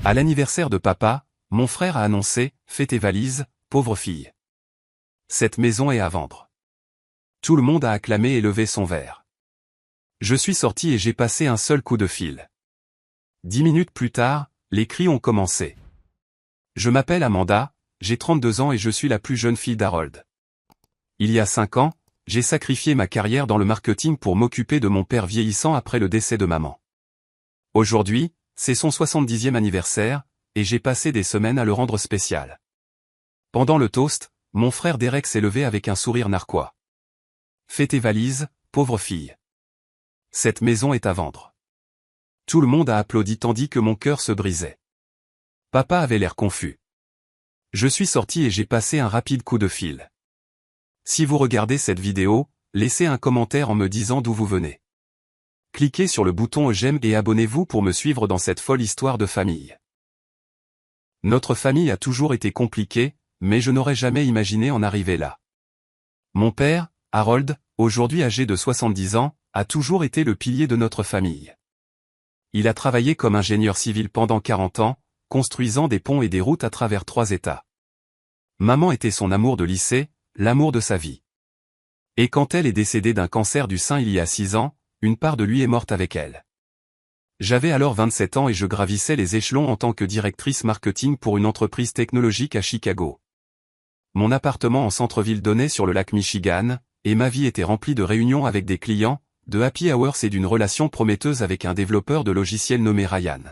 À l'anniversaire de papa, mon frère a annoncé « Fais tes valises, pauvre fille. Cette maison est à vendre ». Tout le monde a acclamé et levé son verre. Je suis sorti et j'ai passé un seul coup de fil. 10 minutes plus tard, les cris ont commencé. Je m'appelle Amanda, j'ai 32 ans et je suis la plus jeune fille d'Harold. Il y a 5 ans, j'ai sacrifié ma carrière dans le marketing pour m'occuper de mon père vieillissant après le décès de maman. Aujourd'hui, c'est son 70e anniversaire, et j'ai passé des semaines à le rendre spécial. Pendant le toast, mon frère Derek s'est levé avec un sourire narquois. « Fais tes valises, pauvre fille. Cette maison est à vendre. » Tout le monde a applaudi tandis que mon cœur se brisait. Papa avait l'air confus. Je suis sorti et j'ai passé un rapide coup de fil. Si vous regardez cette vidéo, laissez un commentaire en me disant d'où vous venez. Cliquez sur le bouton j'aime et abonnez-vous pour me suivre dans cette folle histoire de famille. Notre famille a toujours été compliquée, mais je n'aurais jamais imaginé en arriver là. Mon père, Harold, aujourd'hui âgé de 70 ans, a toujours été le pilier de notre famille. Il a travaillé comme ingénieur civil pendant 40 ans, construisant des ponts et des routes à travers 3 États. Maman était son amour de lycée, l'amour de sa vie. Et quand elle est décédée d'un cancer du sein il y a 6 ans, une part de lui est morte avec elle. J'avais alors 27 ans et je gravissais les échelons en tant que directrice marketing pour une entreprise technologique à Chicago. Mon appartement en centre-ville donnait sur le lac Michigan, et ma vie était remplie de réunions avec des clients, de happy hours et d'une relation prometteuse avec un développeur de logiciels nommé Ryan.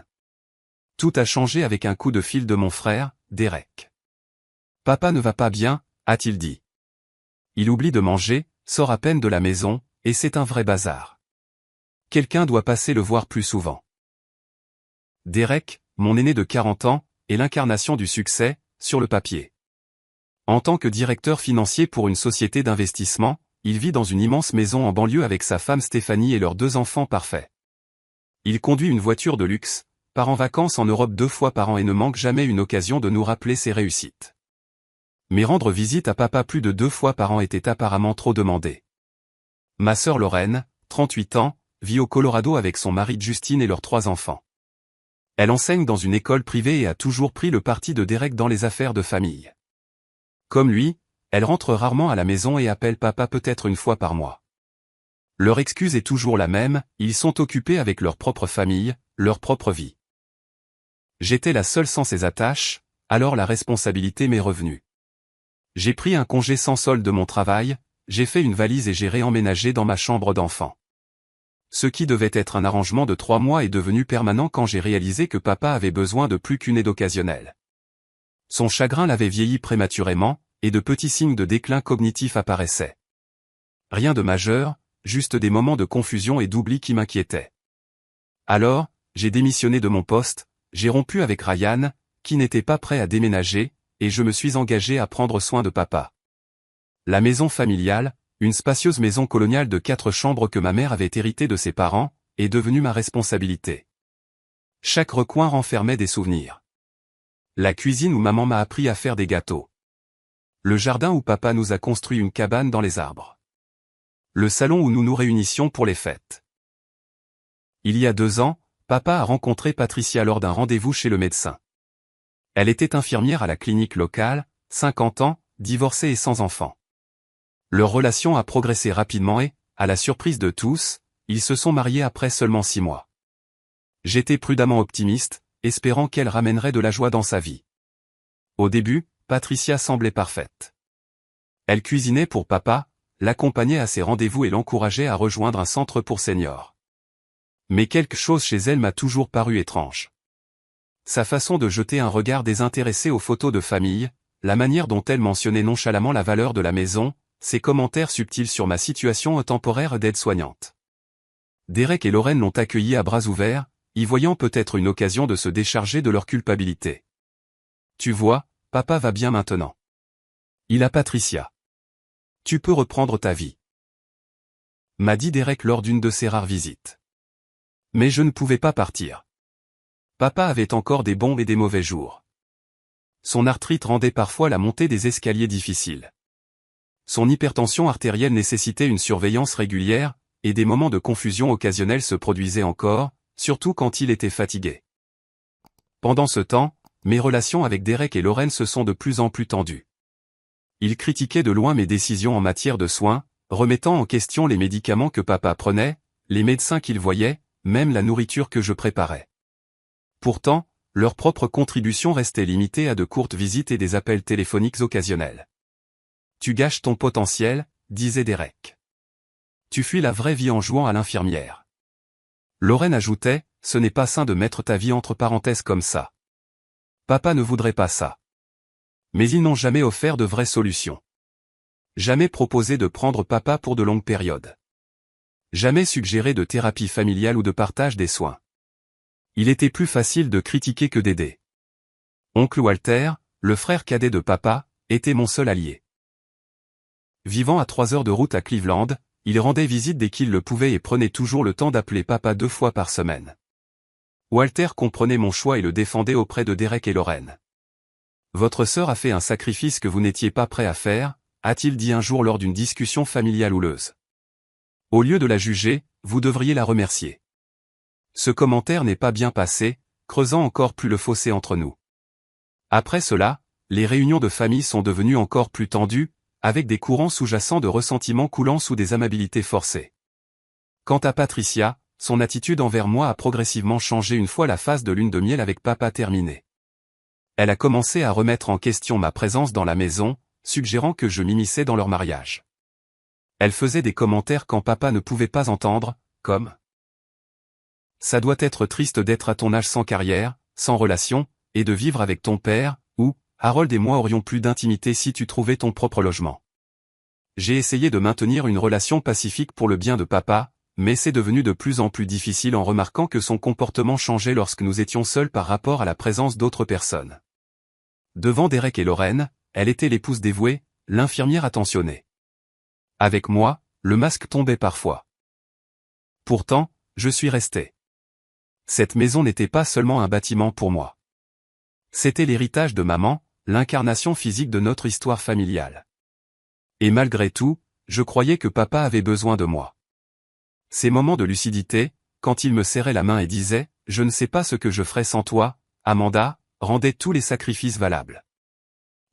Tout a changé avec un coup de fil de mon frère, Derek. « Papa ne va pas bien », a-t-il dit. Il oublie de manger, sort à peine de la maison, et c'est un vrai bazar. Quelqu'un doit passer le voir plus souvent. Derek, mon aîné de 40 ans, est l'incarnation du succès, sur le papier. En tant que directeur financier pour une société d'investissement, il vit dans une immense maison en banlieue avec sa femme Stéphanie et leurs 2 enfants parfaits. Il conduit une voiture de luxe, part en vacances en Europe 2 fois par an et ne manque jamais une occasion de nous rappeler ses réussites. Mais rendre visite à papa plus de 2 fois par an était apparemment trop demandé. Ma sœur Lorraine, 38 ans, vit au Colorado avec son mari Justine et leurs 3 enfants. Elle enseigne dans une école privée et a toujours pris le parti de Derek dans les affaires de famille. Comme lui, elle rentre rarement à la maison et appelle papa peut-être une fois par mois. Leur excuse est toujours la même, ils sont occupés avec leur propre famille, leur propre vie. J'étais la seule sans ces attaches, alors la responsabilité m'est revenue. J'ai pris un congé sans solde de mon travail, j'ai fait une valise et j'ai réemménagé dans ma chambre d'enfant. Ce qui devait être un arrangement de 3 mois est devenu permanent quand j'ai réalisé que papa avait besoin de plus qu'une aide occasionnelle. Son chagrin l'avait vieilli prématurément, et de petits signes de déclin cognitif apparaissaient. Rien de majeur, juste des moments de confusion et d'oubli qui m'inquiétaient. Alors, j'ai démissionné de mon poste, j'ai rompu avec Ryan, qui n'était pas prêt à déménager, et je me suis engagé à prendre soin de papa. La maison familiale, une spacieuse maison coloniale de 4 chambres que ma mère avait héritée de ses parents, est devenue ma responsabilité. Chaque recoin renfermait des souvenirs. La cuisine où maman m'a appris à faire des gâteaux. Le jardin où papa nous a construit une cabane dans les arbres. Le salon où nous nous réunissions pour les fêtes. Il y a 2 ans, papa a rencontré Patricia lors d'un rendez-vous chez le médecin. Elle était infirmière à la clinique locale, 50 ans, divorcée et sans enfant. Leur relation a progressé rapidement et, à la surprise de tous, ils se sont mariés après seulement 6 mois. J'étais prudemment optimiste, espérant qu'elle ramènerait de la joie dans sa vie. Au début, Patricia semblait parfaite. Elle cuisinait pour papa, l'accompagnait à ses rendez-vous et l'encourageait à rejoindre un centre pour seniors. Mais quelque chose chez elle m'a toujours paru étrange. Sa façon de jeter un regard désintéressé aux photos de famille, la manière dont elle mentionnait nonchalamment la valeur de la maison, ses commentaires subtils sur ma situation temporaire d'aide-soignante. Derek et Lorraine l'ont accueilli à bras ouverts, y voyant peut-être une occasion de se décharger de leur culpabilité. Tu vois, papa va bien maintenant. Il a Patricia. Tu peux reprendre ta vie. M'a dit Derek lors d'une de ses rares visites. Mais je ne pouvais pas partir. Papa avait encore des bons et des mauvais jours. Son arthrite rendait parfois la montée des escaliers difficile. Son hypertension artérielle nécessitait une surveillance régulière, et des moments de confusion occasionnels se produisaient encore, surtout quand il était fatigué. Pendant ce temps, mes relations avec Derek et Lorraine se sont de plus en plus tendues. Ils critiquaient de loin mes décisions en matière de soins, remettant en question les médicaments que papa prenait, les médecins qu'il voyait, même la nourriture que je préparais. Pourtant, leur propre contribution restait limitée à de courtes visites et des appels téléphoniques occasionnels. Tu gâches ton potentiel, disait Derek. Tu fuis la vraie vie en jouant à l'infirmière. Lorraine ajoutait, ce n'est pas sain de mettre ta vie entre parenthèses comme ça. Papa ne voudrait pas ça. Mais ils n'ont jamais offert de vraies solutions. Jamais proposé de prendre papa pour de longues périodes. Jamais suggéré de thérapie familiale ou de partage des soins. Il était plus facile de critiquer que d'aider. Oncle Walter, le frère cadet de papa, était mon seul allié. Vivant à 3 heures de route à Cleveland, il rendait visite dès qu'il le pouvait et prenait toujours le temps d'appeler papa 2 fois par semaine. Walter comprenait mon choix et le défendait auprès de Derek et Lorraine. Votre sœur a fait un sacrifice que vous n'étiez pas prêt à faire, a-t-il dit un jour lors d'une discussion familiale houleuse. Au lieu de la juger, vous devriez la remercier. Ce commentaire n'est pas bien passé, creusant encore plus le fossé entre nous. Après cela, les réunions de famille sont devenues encore plus tendues, avec des courants sous-jacents de ressentiment coulant sous des amabilités forcées. Quant à Patricia, son attitude envers moi a progressivement changé une fois la phase de lune de miel avec papa terminée. Elle a commencé à remettre en question ma présence dans la maison, suggérant que je m'immisçais dans leur mariage. Elle faisait des commentaires quand papa ne pouvait pas entendre, comme « Ça doit être triste d'être à ton âge sans carrière, sans relation, et de vivre avec ton père », ou « Harold et moi aurions plus d'intimité si tu trouvais ton propre logement ». J'ai essayé de maintenir une relation pacifique pour le bien de papa, mais c'est devenu de plus en plus difficile en remarquant que son comportement changeait lorsque nous étions seuls par rapport à la présence d'autres personnes. Devant Derek et Lorraine, elle était l'épouse dévouée, l'infirmière attentionnée. Avec moi, le masque tombait parfois. Pourtant, je suis resté. Cette maison n'était pas seulement un bâtiment pour moi. C'était l'héritage de maman, l'incarnation physique de notre histoire familiale. Et malgré tout, je croyais que papa avait besoin de moi. Ces moments de lucidité, quand il me serrait la main et disait « Je ne sais pas ce que je ferais sans toi, Amanda », rendaient tous les sacrifices valables.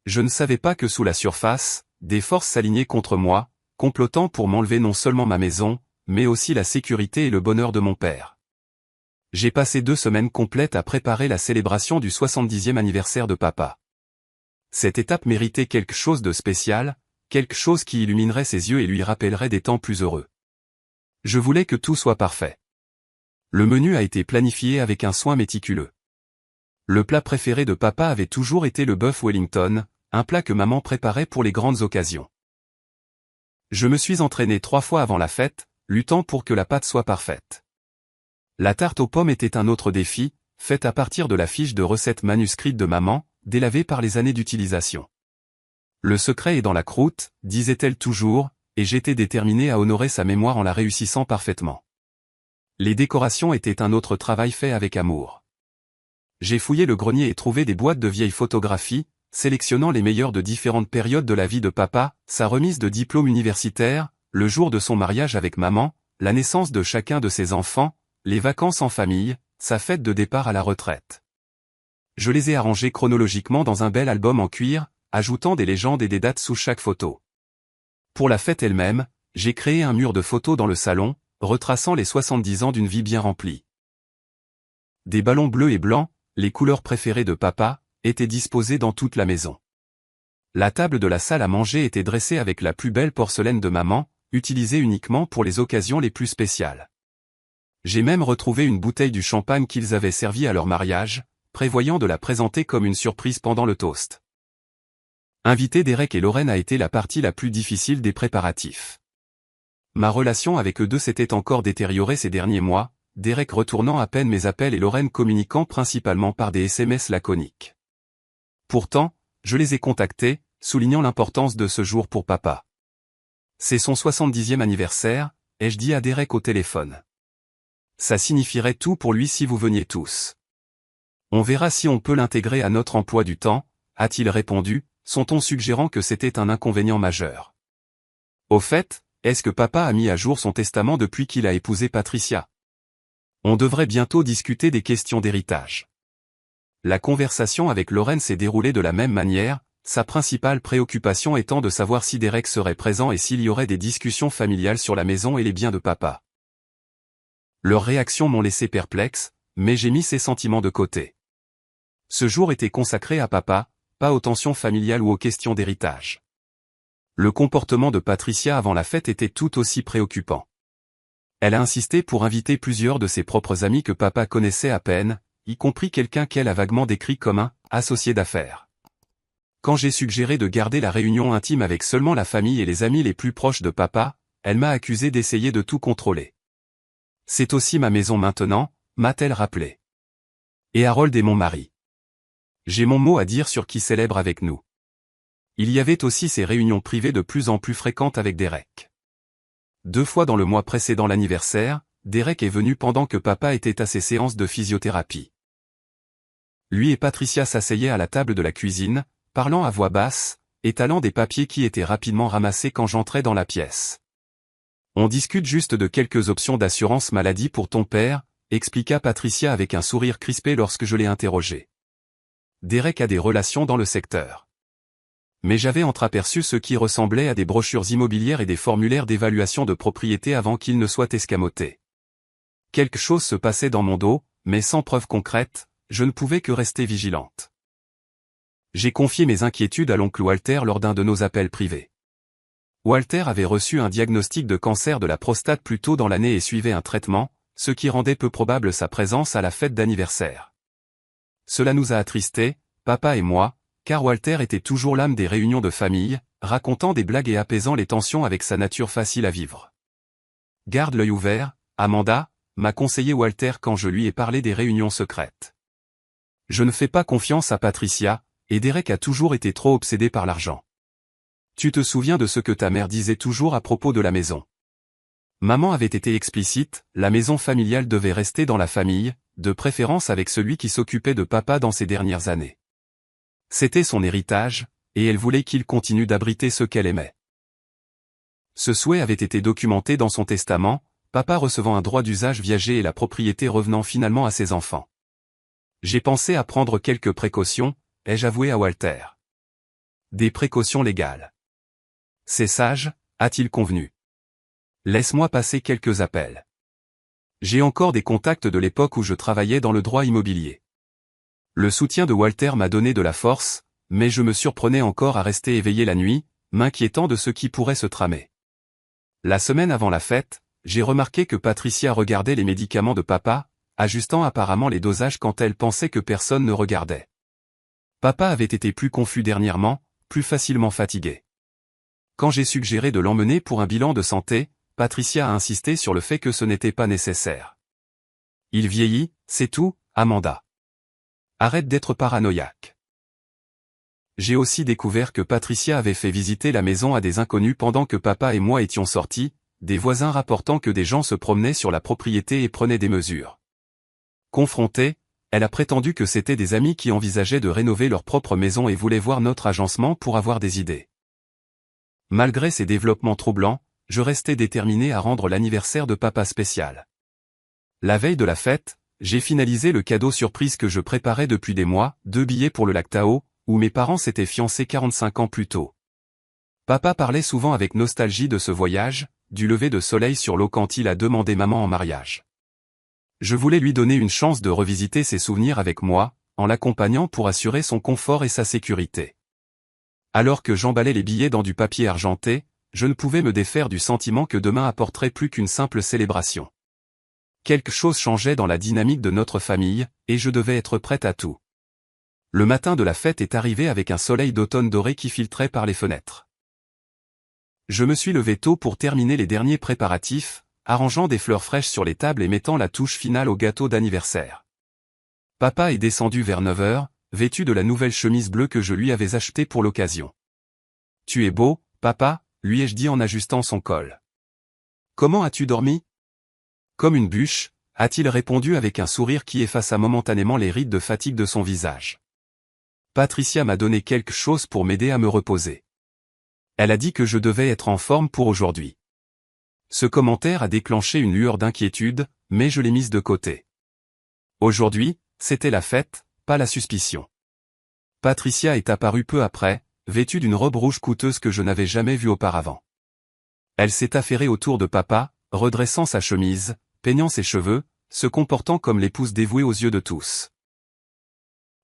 Je ne savais pas que sous la surface, des forces s'alignaient contre moi, complotant pour m'enlever non seulement ma maison, mais aussi la sécurité et le bonheur de mon père. J'ai passé 2 semaines complètes à préparer la célébration du 70e anniversaire de papa. Cette étape méritait quelque chose de spécial, quelque chose qui illuminerait ses yeux et lui rappellerait des temps plus heureux. Je voulais que tout soit parfait. Le menu a été planifié avec un soin méticuleux. Le plat préféré de papa avait toujours été le bœuf Wellington, un plat que maman préparait pour les grandes occasions. Je me suis entraîné 3 fois avant la fête, luttant pour que la pâte soit parfaite. La tarte aux pommes était un autre défi, faite à partir de la fiche de recette manuscrite de maman, délavée par les années d'utilisation. Le secret est dans la croûte, disait-elle toujours, et j'étais déterminé à honorer sa mémoire en la réussissant parfaitement. Les décorations étaient un autre travail fait avec amour. J'ai fouillé le grenier et trouvé des boîtes de vieilles photographies, sélectionnant les meilleures de différentes périodes de la vie de papa, sa remise de diplôme universitaire, le jour de son mariage avec maman, la naissance de chacun de ses enfants, les vacances en famille, sa fête de départ à la retraite. Je les ai arrangées chronologiquement dans un bel album en cuir, ajoutant des légendes et des dates sous chaque photo. Pour la fête elle-même, j'ai créé un mur de photos dans le salon, retraçant les 70 ans d'une vie bien remplie. Des ballons bleus et blancs, les couleurs préférées de papa, étaient disposés dans toute la maison. La table de la salle à manger était dressée avec la plus belle porcelaine de maman, utilisée uniquement pour les occasions les plus spéciales. J'ai même retrouvé une bouteille du champagne qu'ils avaient servi à leur mariage, prévoyant de la présenter comme une surprise pendant le toast. Inviter Derek et Lorraine a été la partie la plus difficile des préparatifs. Ma relation avec eux deux s'était encore détériorée ces derniers mois, Derek retournant à peine mes appels et Lorraine communiquant principalement par des SMS laconiques. Pourtant, je les ai contactés, soulignant l'importance de ce jour pour papa. C'est son 70e anniversaire, ai-je dit à Derek au téléphone. Ça signifierait tout pour lui si vous veniez tous. On verra si on peut l'intégrer à notre emploi du temps, a-t-il répondu, son ton suggérant que c'était un inconvénient majeur. Au fait, est-ce que papa a mis à jour son testament depuis qu'il a épousé Patricia? On devrait bientôt discuter des questions d'héritage. La conversation avec Lorraine s'est déroulée de la même manière, sa principale préoccupation étant de savoir si Derek serait présent et s'il y aurait des discussions familiales sur la maison et les biens de papa. Leurs réactions m'ont laissé perplexe, mais j'ai mis ces sentiments de côté. Ce jour était consacré à papa, pas aux tensions familiales ou aux questions d'héritage. Le comportement de Patricia avant la fête était tout aussi préoccupant. Elle a insisté pour inviter plusieurs de ses propres amis que papa connaissait à peine, y compris quelqu'un qu'elle a vaguement décrit comme un « associé d'affaires ». Quand j'ai suggéré de garder la réunion intime avec seulement la famille et les amis les plus proches de papa, elle m'a accusé d'essayer de tout contrôler. C'est aussi ma maison maintenant, m'a-t-elle rappelé. Et Harold est mon mari. J'ai mon mot à dire sur qui célèbre avec nous. Il y avait aussi ces réunions privées de plus en plus fréquentes avec Derek. 2 fois dans le mois précédant l'anniversaire, Derek est venu pendant que papa était à ses séances de physiothérapie. Lui et Patricia s'asseyaient à la table de la cuisine, parlant à voix basse, étalant des papiers qui étaient rapidement ramassés quand j'entrais dans la pièce. On discute juste de quelques options d'assurance maladie pour ton père, expliqua Patricia avec un sourire crispé lorsque je l'ai interrogé. Derek a des relations dans le secteur. Mais j'avais entreaperçu ce qui ressemblait à des brochures immobilières et des formulaires d'évaluation de propriété avant qu'ils ne soient escamotés. Quelque chose se passait dans mon dos, mais sans preuve concrète, je ne pouvais que rester vigilante. J'ai confié mes inquiétudes à l'oncle Walter lors d'un de nos appels privés. Walter avait reçu un diagnostic de cancer de la prostate plus tôt dans l'année et suivait un traitement, ce qui rendait peu probable sa présence à la fête d'anniversaire. Cela nous a attristés, papa et moi, car Walter était toujours l'âme des réunions de famille, racontant des blagues et apaisant les tensions avec sa nature facile à vivre. Garde l'œil ouvert, Amanda, m'a conseillé Walter quand je lui ai parlé des réunions secrètes. Je ne fais pas confiance à Patricia, et Derek a toujours été trop obsédé par l'argent. Tu te souviens de ce que ta mère disait toujours à propos de la maison? Maman avait été explicite, la maison familiale devait rester dans la famille, de préférence avec celui qui s'occupait de papa dans ces dernières années. C'était son héritage, et elle voulait qu'il continue d'abriter ce qu'elle aimait. Ce souhait avait été documenté dans son testament, papa recevant un droit d'usage viager et la propriété revenant finalement à ses enfants. J'ai pensé à prendre quelques précautions, ai-je avoué à Walter. Des précautions légales. C'est sage, a-t-il convenu. Laisse-moi passer quelques appels. J'ai encore des contacts de l'époque où je travaillais dans le droit immobilier. Le soutien de Walter m'a donné de la force, mais je me surprenais encore à rester éveillé la nuit, m'inquiétant de ce qui pourrait se tramer. La semaine avant la fête, j'ai remarqué que Patricia regardait les médicaments de papa, ajustant apparemment les dosages quand elle pensait que personne ne regardait. Papa avait été plus confus dernièrement, plus facilement fatigué. Quand j'ai suggéré de l'emmener pour un bilan de santé, Patricia a insisté sur le fait que ce n'était pas nécessaire. Il vieillit, c'est tout, Amanda. Arrête d'être paranoïaque. J'ai aussi découvert que Patricia avait fait visiter la maison à des inconnus pendant que papa et moi étions sortis, des voisins rapportant que des gens se promenaient sur la propriété et prenaient des mesures. Confrontée, elle a prétendu que c'étaient des amis qui envisageaient de rénover leur propre maison et voulaient voir notre agencement pour avoir des idées. Malgré ces développements troublants, je restais déterminé à rendre l'anniversaire de papa spécial. La veille de la fête, j'ai finalisé le cadeau surprise que je préparais depuis des mois, 2 billets pour le lac Tahoe, où mes parents s'étaient fiancés 45 ans plus tôt. Papa parlait souvent avec nostalgie de ce voyage, du lever de soleil sur l'eau quand il a demandé maman en mariage. Je voulais lui donner une chance de revisiter ses souvenirs avec moi, en l'accompagnant pour assurer son confort et sa sécurité. Alors que j'emballais les billets dans du papier argenté, je ne pouvais me défaire du sentiment que demain apporterait plus qu'une simple célébration. Quelque chose changeait dans la dynamique de notre famille, et je devais être prête à tout. Le matin de la fête est arrivé avec un soleil d'automne doré qui filtrait par les fenêtres. Je me suis levé tôt pour terminer les derniers préparatifs, arrangeant des fleurs fraîches sur les tables et mettant la touche finale au gâteau d'anniversaire. Papa est descendu vers 9 heures, vêtu de la nouvelle chemise bleue que je lui avais achetée pour l'occasion. « Tu es beau, papa », lui ai-je dit en ajustant son col. « Comment as-tu dormi ?» Comme une bûche, a-t-il répondu avec un sourire qui effaça momentanément les rides de fatigue de son visage. Patricia m'a donné quelque chose pour m'aider à me reposer. Elle a dit que je devais être en forme pour aujourd'hui. Ce commentaire a déclenché une lueur d'inquiétude, mais je l'ai mise de côté. Aujourd'hui, c'était la fête, pas la suspicion. Patricia est apparue peu après, vêtue d'une robe rouge coûteuse que je n'avais jamais vue auparavant. Elle s'est affairée autour de papa, redressant sa chemise, peignant ses cheveux, se comportant comme l'épouse dévouée aux yeux de tous.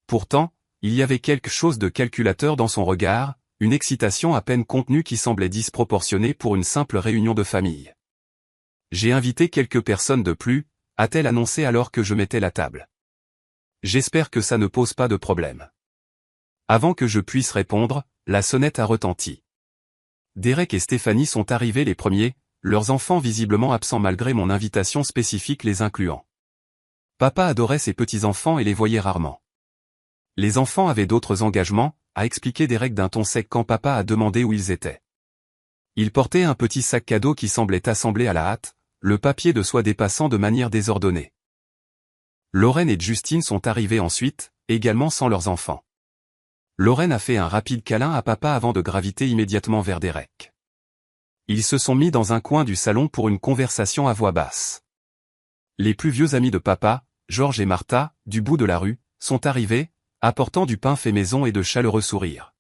Pourtant, il y avait quelque chose de calculateur dans son regard, une excitation à peine contenue qui semblait disproportionnée pour une simple réunion de famille. J'ai invité quelques personnes de plus, a-t-elle annoncé alors que je mettais la table. J'espère que ça ne pose pas de problème. Avant que je puisse répondre, la sonnette a retenti. Derek et Stéphanie sont arrivés les premiers, leurs enfants visiblement absents malgré mon invitation spécifique les incluant. Papa adorait ses petits-enfants et les voyait rarement. Les enfants avaient d'autres engagements, a expliqué Derek d'un ton sec quand papa a demandé où ils étaient. Ils portaient un petit sac cadeau qui semblait assemblé à la hâte, le papier de soie dépassant de manière désordonnée. Lorraine et Justine sont arrivés ensuite, également sans leurs enfants. Lorraine a fait un rapide câlin à papa avant de graviter immédiatement vers Derek. Ils se sont mis dans un coin du salon pour une conversation à voix basse. Les plus vieux amis de papa, Georges et Martha, du bout de la rue, sont arrivés, apportant du pain fait maison et de chaleureux sourires.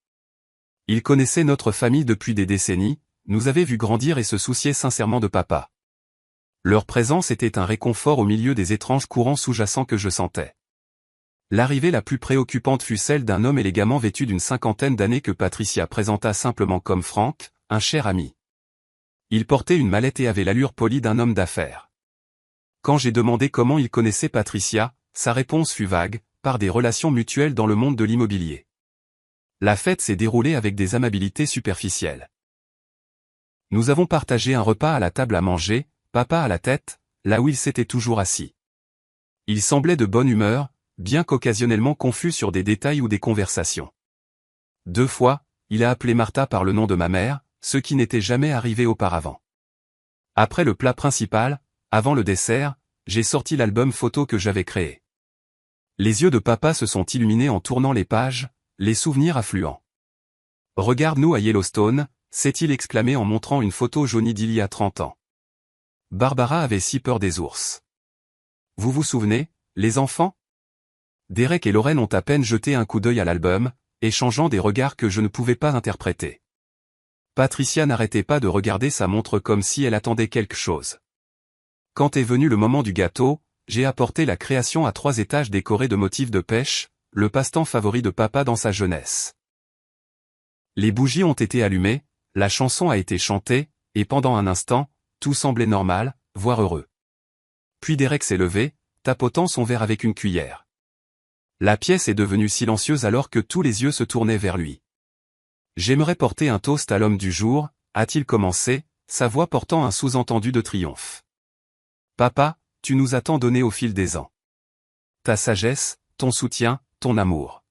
Ils connaissaient notre famille depuis des décennies, nous avaient vus grandir et se souciaient sincèrement de papa. Leur présence était un réconfort au milieu des étranges courants sous-jacents que je sentais. L'arrivée la plus préoccupante fut celle d'un homme élégamment vêtu d'une cinquantaine d'années que Patricia présenta simplement comme Franck, un cher ami. Il portait une mallette et avait l'allure polie d'un homme d'affaires. Quand j'ai demandé comment il connaissait Patricia, sa réponse fut vague, par des relations mutuelles dans le monde de l'immobilier. La fête s'est déroulée avec des amabilités superficielles. Nous avons partagé un repas à la table à manger, papa à la tête, là où il s'était toujours assis. Il semblait de bonne humeur, bien qu'occasionnellement confus sur des détails ou des conversations. 2 fois, il a appelé Martha par le nom de ma mère, ce qui n'était jamais arrivé auparavant. Après le plat principal, avant le dessert, j'ai sorti l'album photo que j'avais créé. Les yeux de papa se sont illuminés en tournant les pages, les souvenirs affluents. « Regarde-nous à Yellowstone », s'est-il exclamé en montrant une photo jaunie d'il y a 30 ans. Barbara avait si peur des ours. Vous vous souvenez, les enfants ? Derek et Lorraine ont à peine jeté un coup d'œil à l'album, échangeant des regards que je ne pouvais pas interpréter. Patricia n'arrêtait pas de regarder sa montre comme si elle attendait quelque chose. Quand est venu le moment du gâteau, j'ai apporté la création à 3 étages décorée de motifs de pêche, le passe-temps favori de papa dans sa jeunesse. Les bougies ont été allumées, la chanson a été chantée, et pendant un instant, tout semblait normal, voire heureux. Puis Derek s'est levé, tapotant son verre avec une cuillère. La pièce est devenue silencieuse alors que tous les yeux se tournaient vers lui. J'aimerais porter un toast à l'homme du jour, a-t-il commencé, sa voix portant un sous-entendu de triomphe. Papa, tu nous as tant donné au fil des ans. Ta sagesse, ton soutien, ton amour.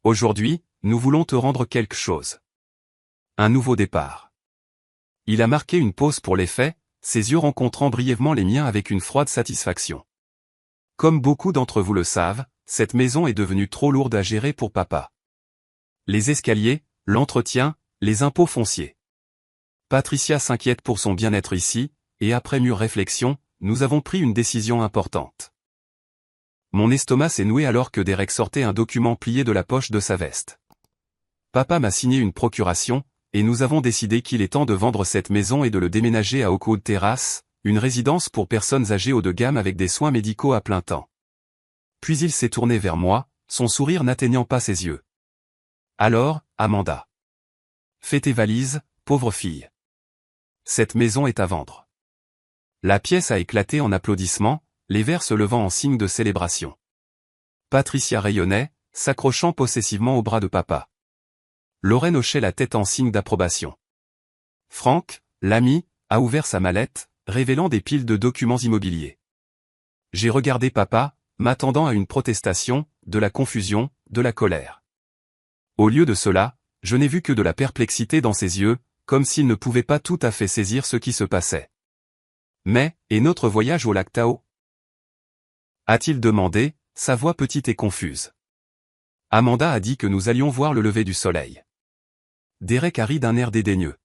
Aujourd'hui, nous voulons te rendre quelque chose. Un nouveau départ. Il a marqué une pause pour les faits, ses yeux rencontrant brièvement les miens avec une froide satisfaction. Comme beaucoup d'entre vous le savent, cette maison est devenue trop lourde à gérer pour papa. Les escaliers, l'entretien, les impôts fonciers. Patricia s'inquiète pour son bien-être ici, et après mûre réflexion, nous avons pris une décision importante. Mon estomac s'est noué alors que Derek sortait un document plié de la poche de sa veste. Papa m'a signé une procuration, et nous avons décidé qu'il est temps de vendre cette maison et de le déménager à Oakwood Terrace, une résidence pour personnes âgées haut de gamme avec des soins médicaux à plein temps. Puis il s'est tourné vers moi, son sourire n'atteignant pas ses yeux. Alors, Amanda. Fais tes valises, pauvre fille. Cette maison est à vendre. La pièce a éclaté en applaudissements, les verres se levant en signe de célébration. Patricia rayonnait, s'accrochant possessivement au bras de papa. Lorraine hochait la tête en signe d'approbation. Franck, l'ami, a ouvert sa mallette, révélant des piles de documents immobiliers. J'ai regardé papa, m'attendant à une protestation, de la confusion, de la colère. Au lieu de cela, je n'ai vu que de la perplexité dans ses yeux, comme s'il ne pouvait pas tout à fait saisir ce qui se passait. Mais, et notre voyage au lac Tao ? A-t-il demandé, sa voix petite et confuse. Amanda a dit que nous allions voir le lever du soleil. Derek a ri d'un air dédaigneux.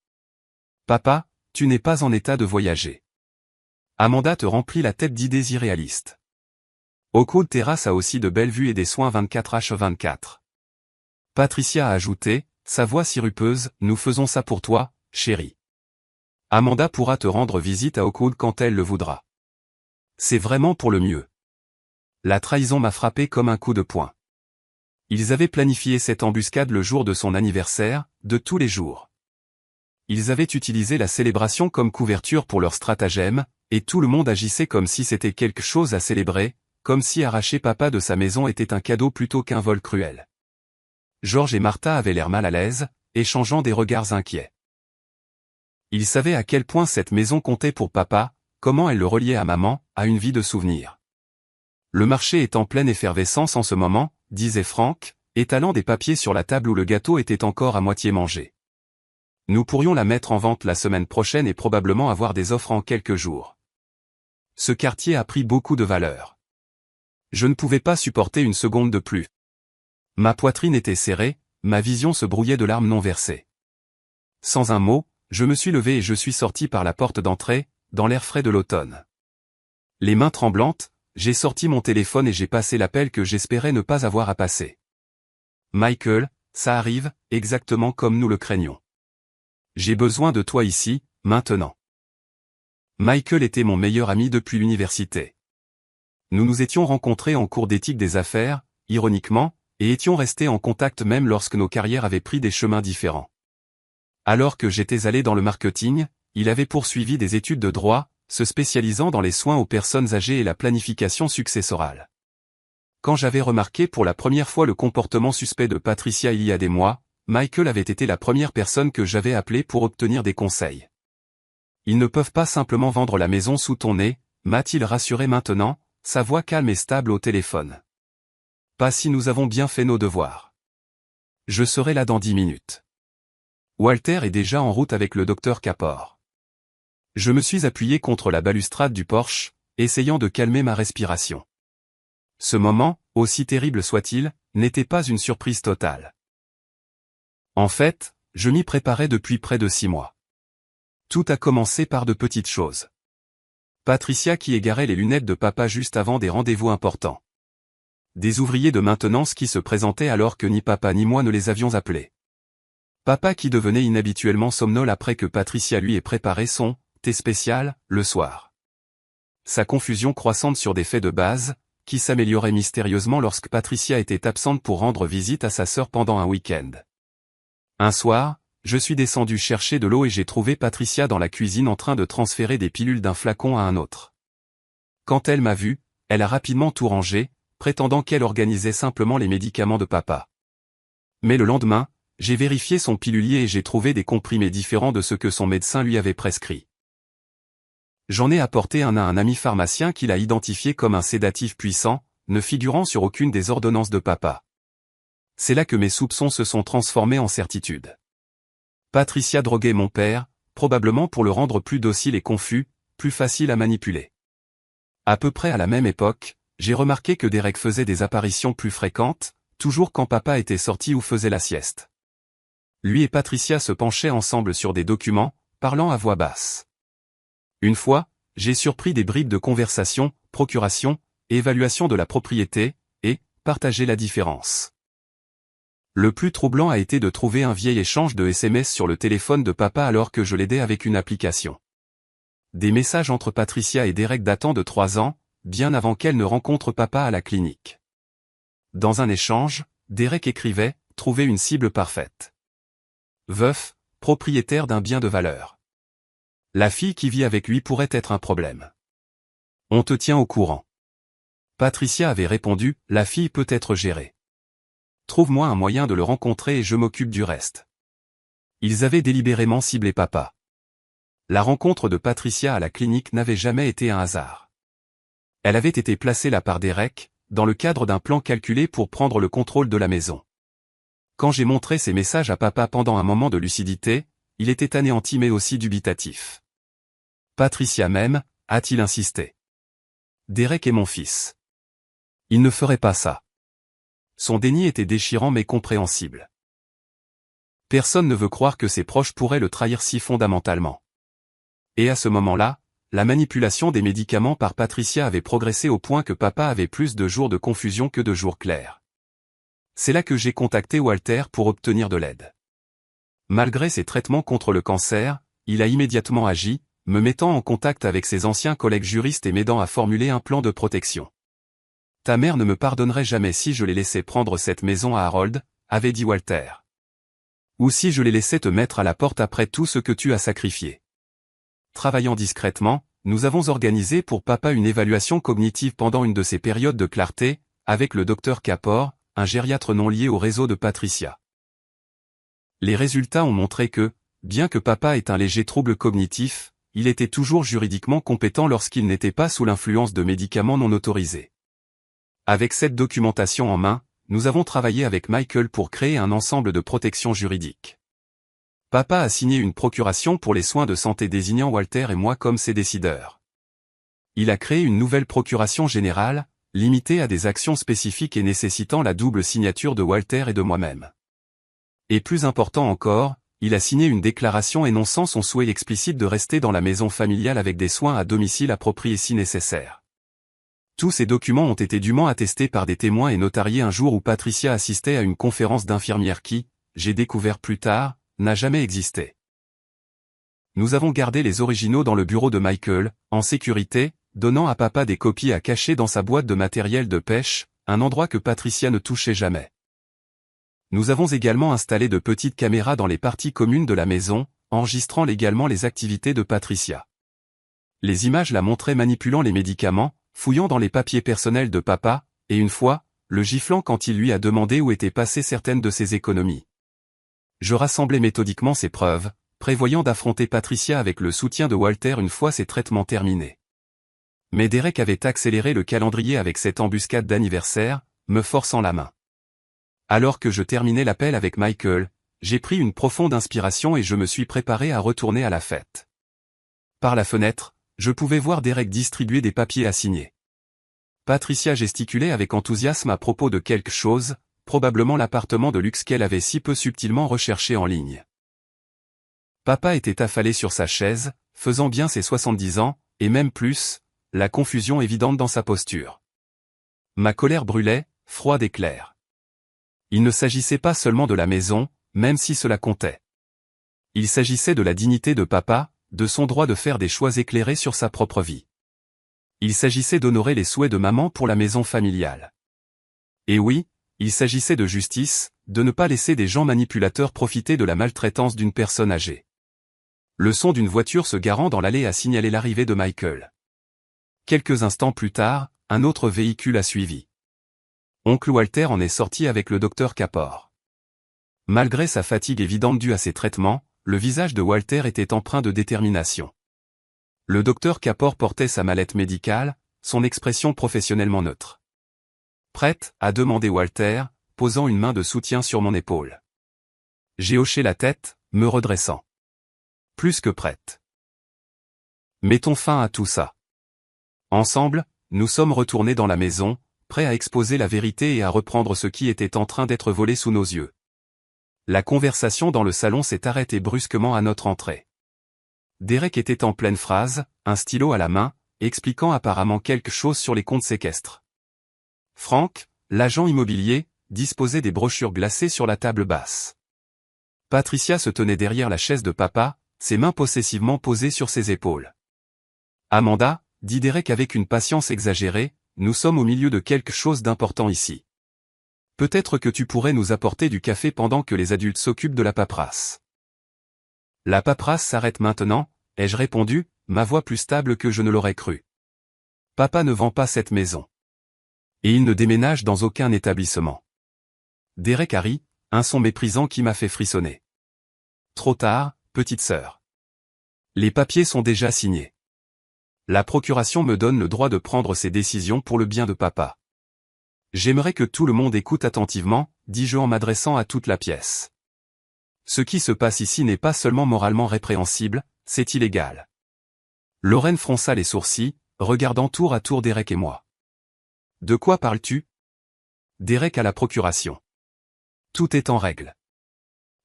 Papa, tu n'es pas en état de voyager. Amanda te remplit la tête d'idées irréalistes. Oakwood Terrace a aussi de belles vues et des soins 24h24. Patricia a ajouté, sa voix sirupeuse, nous faisons ça pour toi, chérie. Amanda pourra te rendre visite à Oakwood quand elle le voudra. C'est vraiment pour le mieux. La trahison m'a frappé comme un coup de poing. Ils avaient planifié cette embuscade le jour de son anniversaire, de tous les jours. Ils avaient utilisé la célébration comme couverture pour leur stratagème, et tout le monde agissait comme si c'était quelque chose à célébrer, comme si arracher papa de sa maison était un cadeau plutôt qu'un vol cruel. George et Martha avaient l'air mal à l'aise, échangeant des regards inquiets. Ils savaient à quel point cette maison comptait pour papa, comment elle le reliait à maman, à une vie de souvenirs. Le marché est en pleine effervescence en ce moment, disait Frank, étalant des papiers sur la table où le gâteau était encore à moitié mangé. Nous pourrions la mettre en vente la semaine prochaine et probablement avoir des offres en quelques jours. Ce quartier a pris beaucoup de valeur. Je ne pouvais pas supporter une seconde de plus. Ma poitrine était serrée, ma vision se brouillait de larmes non versées. Sans un mot, je me suis levé et je suis sorti par la porte d'entrée, dans l'air frais de l'automne. Les mains tremblantes, j'ai sorti mon téléphone et j'ai passé l'appel que j'espérais ne pas avoir à passer. Michael, ça arrive, exactement comme nous le craignions. J'ai besoin de toi ici, maintenant. Michael était mon meilleur ami depuis l'université. Nous nous étions rencontrés en cours d'éthique des affaires, ironiquement, et étions restés en contact même lorsque nos carrières avaient pris des chemins différents. Alors que j'étais allé dans le marketing, il avait poursuivi des études de droit, se spécialisant dans les soins aux personnes âgées et la planification successorale. Quand j'avais remarqué pour la première fois le comportement suspect de Patricia il y a des mois, Michael avait été la première personne que j'avais appelée pour obtenir des conseils. Ils ne peuvent pas simplement vendre la maison sous ton nez, m'a-t-il rassuré maintenant, sa voix calme et stable au téléphone. Pas si nous avons bien fait nos devoirs. Je serai là dans 10 minutes. Walter est déjà en route avec le docteur Kapor. Je me suis appuyé contre la balustrade du porche, essayant de calmer ma respiration. Ce moment, aussi terrible soit-il, n'était pas une surprise totale. En fait, je m'y préparais depuis près de 6 mois. Tout a commencé par de petites choses. Patricia qui égarait les lunettes de papa juste avant des rendez-vous importants. Des ouvriers de maintenance qui se présentaient alors que ni papa ni moi ne les avions appelés. Papa qui devenait inhabituellement somnolent après que Patricia lui ait préparé son thé spécial, le soir. Sa confusion croissante sur des faits de base, qui s'améliorait mystérieusement lorsque Patricia était absente pour rendre visite à sa sœur pendant un week-end. Un soir, je suis descendu chercher de l'eau et j'ai trouvé Patricia dans la cuisine en train de transférer des pilules d'un flacon à un autre. Quand elle m'a vu, elle a rapidement tout rangé, prétendant qu'elle organisait simplement les médicaments de papa. Mais le lendemain, j'ai vérifié son pilulier et j'ai trouvé des comprimés différents de ce que son médecin lui avait prescrit. J'en ai apporté un à un ami pharmacien qui l'a identifié comme un sédatif puissant, ne figurant sur aucune des ordonnances de papa. C'est là que mes soupçons se sont transformés en certitude. Patricia droguait mon père, probablement pour le rendre plus docile et confus, plus facile à manipuler. À peu près à la même époque, j'ai remarqué que Derek faisait des apparitions plus fréquentes, toujours quand papa était sorti ou faisait la sieste. Lui et Patricia se penchaient ensemble sur des documents, parlant à voix basse. Une fois, j'ai surpris des bribes de conversation, procuration, évaluation de la propriété, et partager la différence. Le plus troublant a été de trouver un vieil échange de SMS sur le téléphone de papa alors que je l'aidais avec une application. Des messages entre Patricia et Derek datant de 3 ans, bien avant qu'elle ne rencontre papa à la clinique. Dans un échange, Derek écrivait « Trouver une cible parfaite. Veuf, propriétaire d'un bien de valeur. La fille qui vit avec lui pourrait être un problème. On te tient au courant. » Patricia avait répondu « La fille peut être gérée. Trouve-moi un moyen de le rencontrer et je m'occupe du reste. » Ils avaient délibérément ciblé papa. La rencontre de Patricia à la clinique n'avait jamais été un hasard. Elle avait été placée là par Derek, dans le cadre d'un plan calculé pour prendre le contrôle de la maison. Quand j'ai montré ces messages à papa pendant un moment de lucidité, il était anéanti mais aussi dubitatif. Patricia même, a-t-il insisté. Derek est mon fils. Il ne ferait pas ça. Son déni était déchirant mais compréhensible. Personne ne veut croire que ses proches pourraient le trahir si fondamentalement. Et à ce moment-là, la manipulation des médicaments par Patricia avait progressé au point que papa avait plus de jours de confusion que de jours clairs. C'est là que j'ai contacté Walter pour obtenir de l'aide. Malgré ses traitements contre le cancer, il a immédiatement agi, me mettant en contact avec ses anciens collègues juristes et m'aidant à formuler un plan de protection. Ta mère ne me pardonnerait jamais si je l'ai laissé prendre cette maison à Harold, avait dit Walter. Ou si je l'ai laissé te mettre à la porte après tout ce que tu as sacrifié. Travaillant discrètement, nous avons organisé pour papa une évaluation cognitive pendant une de ces périodes de clarté, avec le docteur Kapor, un gériatre non lié au réseau de Patricia. Les résultats ont montré que, bien que papa ait un léger trouble cognitif, il était toujours juridiquement compétent lorsqu'il n'était pas sous l'influence de médicaments non autorisés. Avec cette documentation en main, nous avons travaillé avec Michael pour créer un ensemble de protections juridiques. Papa a signé une procuration pour les soins de santé désignant Walter et moi comme ses décideurs. Il a créé une nouvelle procuration générale, limitée à des actions spécifiques et nécessitant la double signature de Walter et de moi-même. Et plus important encore, il a signé une déclaration énonçant son souhait explicite de rester dans la maison familiale avec des soins à domicile appropriés si nécessaire. Tous ces documents ont été dûment attestés par des témoins et notariés un jour où Patricia assistait à une conférence d'infirmières qui, j'ai découvert plus tard, n'a jamais existé. Nous avons gardé les originaux dans le bureau de Michael, en sécurité, donnant à papa des copies à cacher dans sa boîte de matériel de pêche, un endroit que Patricia ne touchait jamais. Nous avons également installé de petites caméras dans les parties communes de la maison, enregistrant légalement les activités de Patricia. Les images la montraient manipulant les médicaments, fouillant dans les papiers personnels de papa, et une fois, le giflant quand il lui a demandé où étaient passées certaines de ses économies. Je rassemblais méthodiquement ces preuves, prévoyant d'affronter Patricia avec le soutien de Walter une fois ses traitements terminés. Mais Derek avait accéléré le calendrier avec cette embuscade d'anniversaire, me forçant la main. Alors que je terminais l'appel avec Michael, j'ai pris une profonde inspiration et je me suis préparé à retourner à la fête. Par la fenêtre, je pouvais voir Derek distribuer des papiers à signer. Patricia gesticulait avec enthousiasme à propos de quelque chose, probablement l'appartement de luxe qu'elle avait si peu subtilement recherché en ligne. Papa était affalé sur sa chaise, faisant bien ses 70 ans, et même plus, la confusion évidente dans sa posture. Ma colère brûlait, froide et claire. Il ne s'agissait pas seulement de la maison, même si cela comptait. Il s'agissait de la dignité de papa, de son droit de faire des choix éclairés sur sa propre vie. Il s'agissait d'honorer les souhaits de maman pour la maison familiale. Et oui, il s'agissait de justice, de ne pas laisser des gens manipulateurs profiter de la maltraitance d'une personne âgée. Le son d'une voiture se garant dans l'allée a signalé l'arrivée de Michael. Quelques instants plus tard, un autre véhicule a suivi. Oncle Walter en est sorti avec le docteur Kapor. Malgré sa fatigue évidente due à ses traitements, le visage de Walter était empreint de détermination. Le docteur Kapor portait sa mallette médicale, son expression professionnellement neutre. Prête, a demandé Walter, posant une main de soutien sur mon épaule. J'ai hoché la tête, me redressant. Plus que prête. Mettons fin à tout ça. Ensemble, nous sommes retournés dans la maison, prêts à exposer la vérité et à reprendre ce qui était en train d'être volé sous nos yeux. La conversation dans le salon s'est arrêtée brusquement à notre entrée. Derek était en pleine phrase, un stylo à la main, expliquant apparemment quelque chose sur les comptes séquestres. Frank, l'agent immobilier, disposait des brochures glacées sur la table basse. Patricia se tenait derrière la chaise de papa, ses mains possessivement posées sur ses épaules. Amanda, dit Derek avec une patience exagérée, nous sommes au milieu de quelque chose d'important ici. Peut-être que tu pourrais nous apporter du café pendant que les adultes s'occupent de la paperasse. La paperasse s'arrête maintenant, ai-je répondu, ma voix plus stable que je ne l'aurais cru. Papa ne vend pas cette maison. Et il ne déménage dans aucun établissement. Derek a ri, un son méprisant qui m'a fait frissonner. Trop tard, petite sœur. Les papiers sont déjà signés. La procuration me donne le droit de prendre ces décisions pour le bien de papa. J'aimerais que tout le monde écoute attentivement, dis-je en m'adressant à toute la pièce. Ce qui se passe ici n'est pas seulement moralement répréhensible, c'est illégal. Lorraine fronça les sourcils, regardant tour à tour Derek et moi. De quoi parles-tu? Derek à la procuration. Tout est en règle.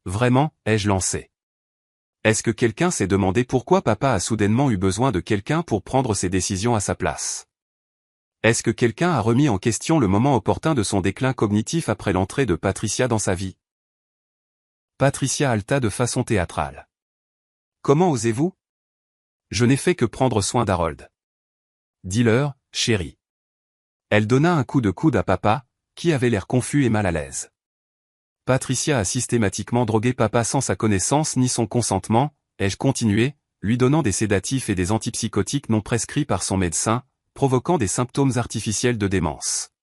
Vraiment, ai-je lancé. Est-ce que quelqu'un s'est demandé pourquoi papa a soudainement eu besoin de quelqu'un pour prendre ses décisions à sa place? Est-ce que quelqu'un a remis en question le moment opportun de son déclin cognitif après l'entrée de Patricia dans sa vie? Patricia halta de façon théâtrale. Comment osez-vous? Je n'ai fait que prendre soin d'Harold. Dis-leur, chérie. Elle donna un coup de coude à papa, qui avait l'air confus et mal à l'aise. Patricia a systématiquement drogué papa sans sa connaissance ni son consentement, ai-je continué, lui donnant des sédatifs et des antipsychotiques non prescrits par son médecin, provoquant des symptômes artificiels de démence.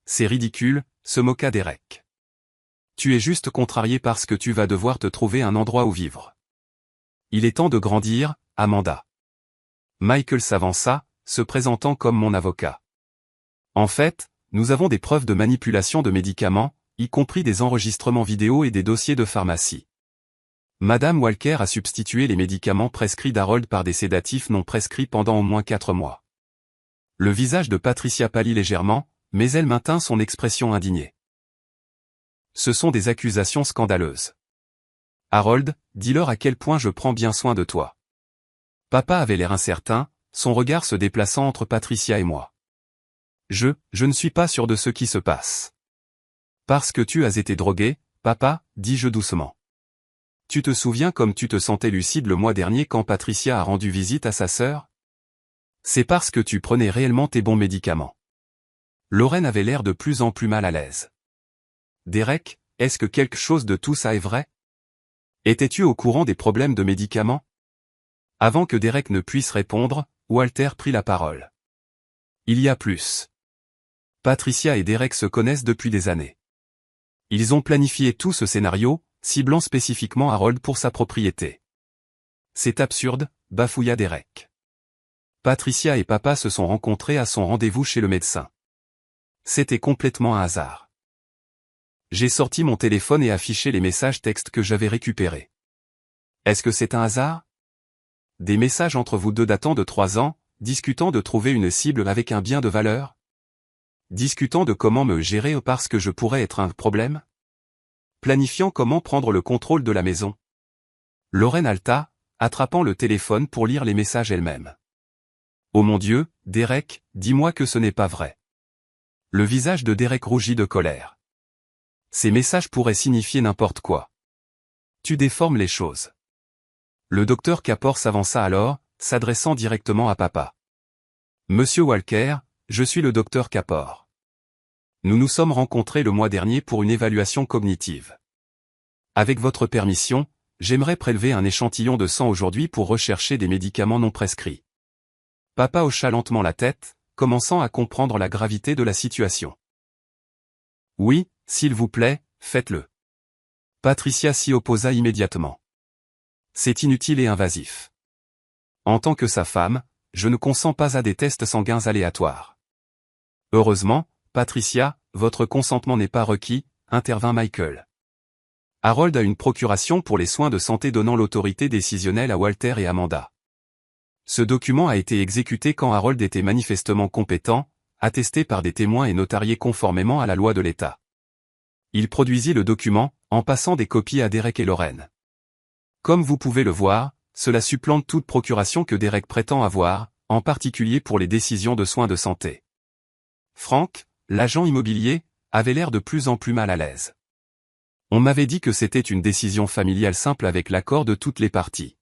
C'est ridicule, se moqua Derek. Tu es juste contrarié parce que tu vas devoir te trouver un endroit où vivre. Il est temps de grandir, Amanda. Michael s'avança, se présentant comme mon avocat. En fait, nous avons des preuves de manipulation de médicaments, y compris des enregistrements vidéo et des dossiers de pharmacie. Madame Walker a substitué les médicaments prescrits d'Harold par des sédatifs non prescrits pendant au moins 4 mois. Le visage de Patricia pâlit légèrement, mais elle maintint son expression indignée. Ce sont des accusations scandaleuses. Harold, dis-leur à quel point je prends bien soin de toi. Papa avait l'air incertain, son regard se déplaçant entre Patricia et moi. Je ne suis pas sûr de ce qui se passe. Parce que tu as été drogué, papa, dis-je doucement. Tu te souviens comme tu te sentais lucide le mois dernier quand Patricia a rendu visite à sa sœur? C'est parce que tu prenais réellement tes bons médicaments. Lorraine avait l'air de plus en plus mal à l'aise. Derek, est-ce que quelque chose de tout ça est vrai? Étais-tu au courant des problèmes de médicaments? Avant que Derek ne puisse répondre, Walter prit la parole. Il y a plus. Patricia et Derek se connaissent depuis des années. Ils ont planifié tout ce scénario, ciblant spécifiquement Harold pour sa propriété. C'est absurde, bafouilla Derek. Patricia et papa se sont rencontrés à son rendez-vous chez le médecin. C'était complètement un hasard. J'ai sorti mon téléphone et affiché les messages textes que j'avais récupérés. Est-ce que c'est un hasard? Des messages entre vous deux datant de 3 ans, discutant de trouver une cible avec un bien de valeur? Discutant de comment me gérer parce que je pourrais être un problème? Planifiant comment prendre le contrôle de la maison? Lorraine halta, attrapant le téléphone pour lire les messages elle-même. Oh mon Dieu, Derek, dis-moi que ce n'est pas vrai. Le visage de Derek rougit de colère. Ces messages pourraient signifier n'importe quoi. Tu déformes les choses. Le docteur Kapor s'avança alors, s'adressant directement à papa. Monsieur Walker, je suis le docteur Kapor. Nous nous sommes rencontrés le mois dernier pour une évaluation cognitive. Avec votre permission, j'aimerais prélever un échantillon de sang aujourd'hui pour rechercher des médicaments non prescrits. Papa hocha lentement la tête, commençant à comprendre la gravité de la situation. Oui, s'il vous plaît, faites-le. Patricia s'y opposa immédiatement. C'est inutile et invasif. En tant que sa femme, je ne consens pas à des tests sanguins aléatoires. Heureusement, Patricia, votre consentement n'est pas requis, intervint Michael. Harold a une procuration pour les soins de santé donnant l'autorité décisionnelle à Walter et Amanda. Ce document a été exécuté quand Harold était manifestement compétent, attesté par des témoins et notarié conformément à la loi de l'État. Il produisit le document, en passant des copies à Derek et Lorraine. Comme vous pouvez le voir, cela supplante toute procuration que Derek prétend avoir, en particulier pour les décisions de soins de santé. Frank, l'agent immobilier, avait l'air de plus en plus mal à l'aise. On m'avait dit que c'était une décision familiale simple avec l'accord de toutes les parties.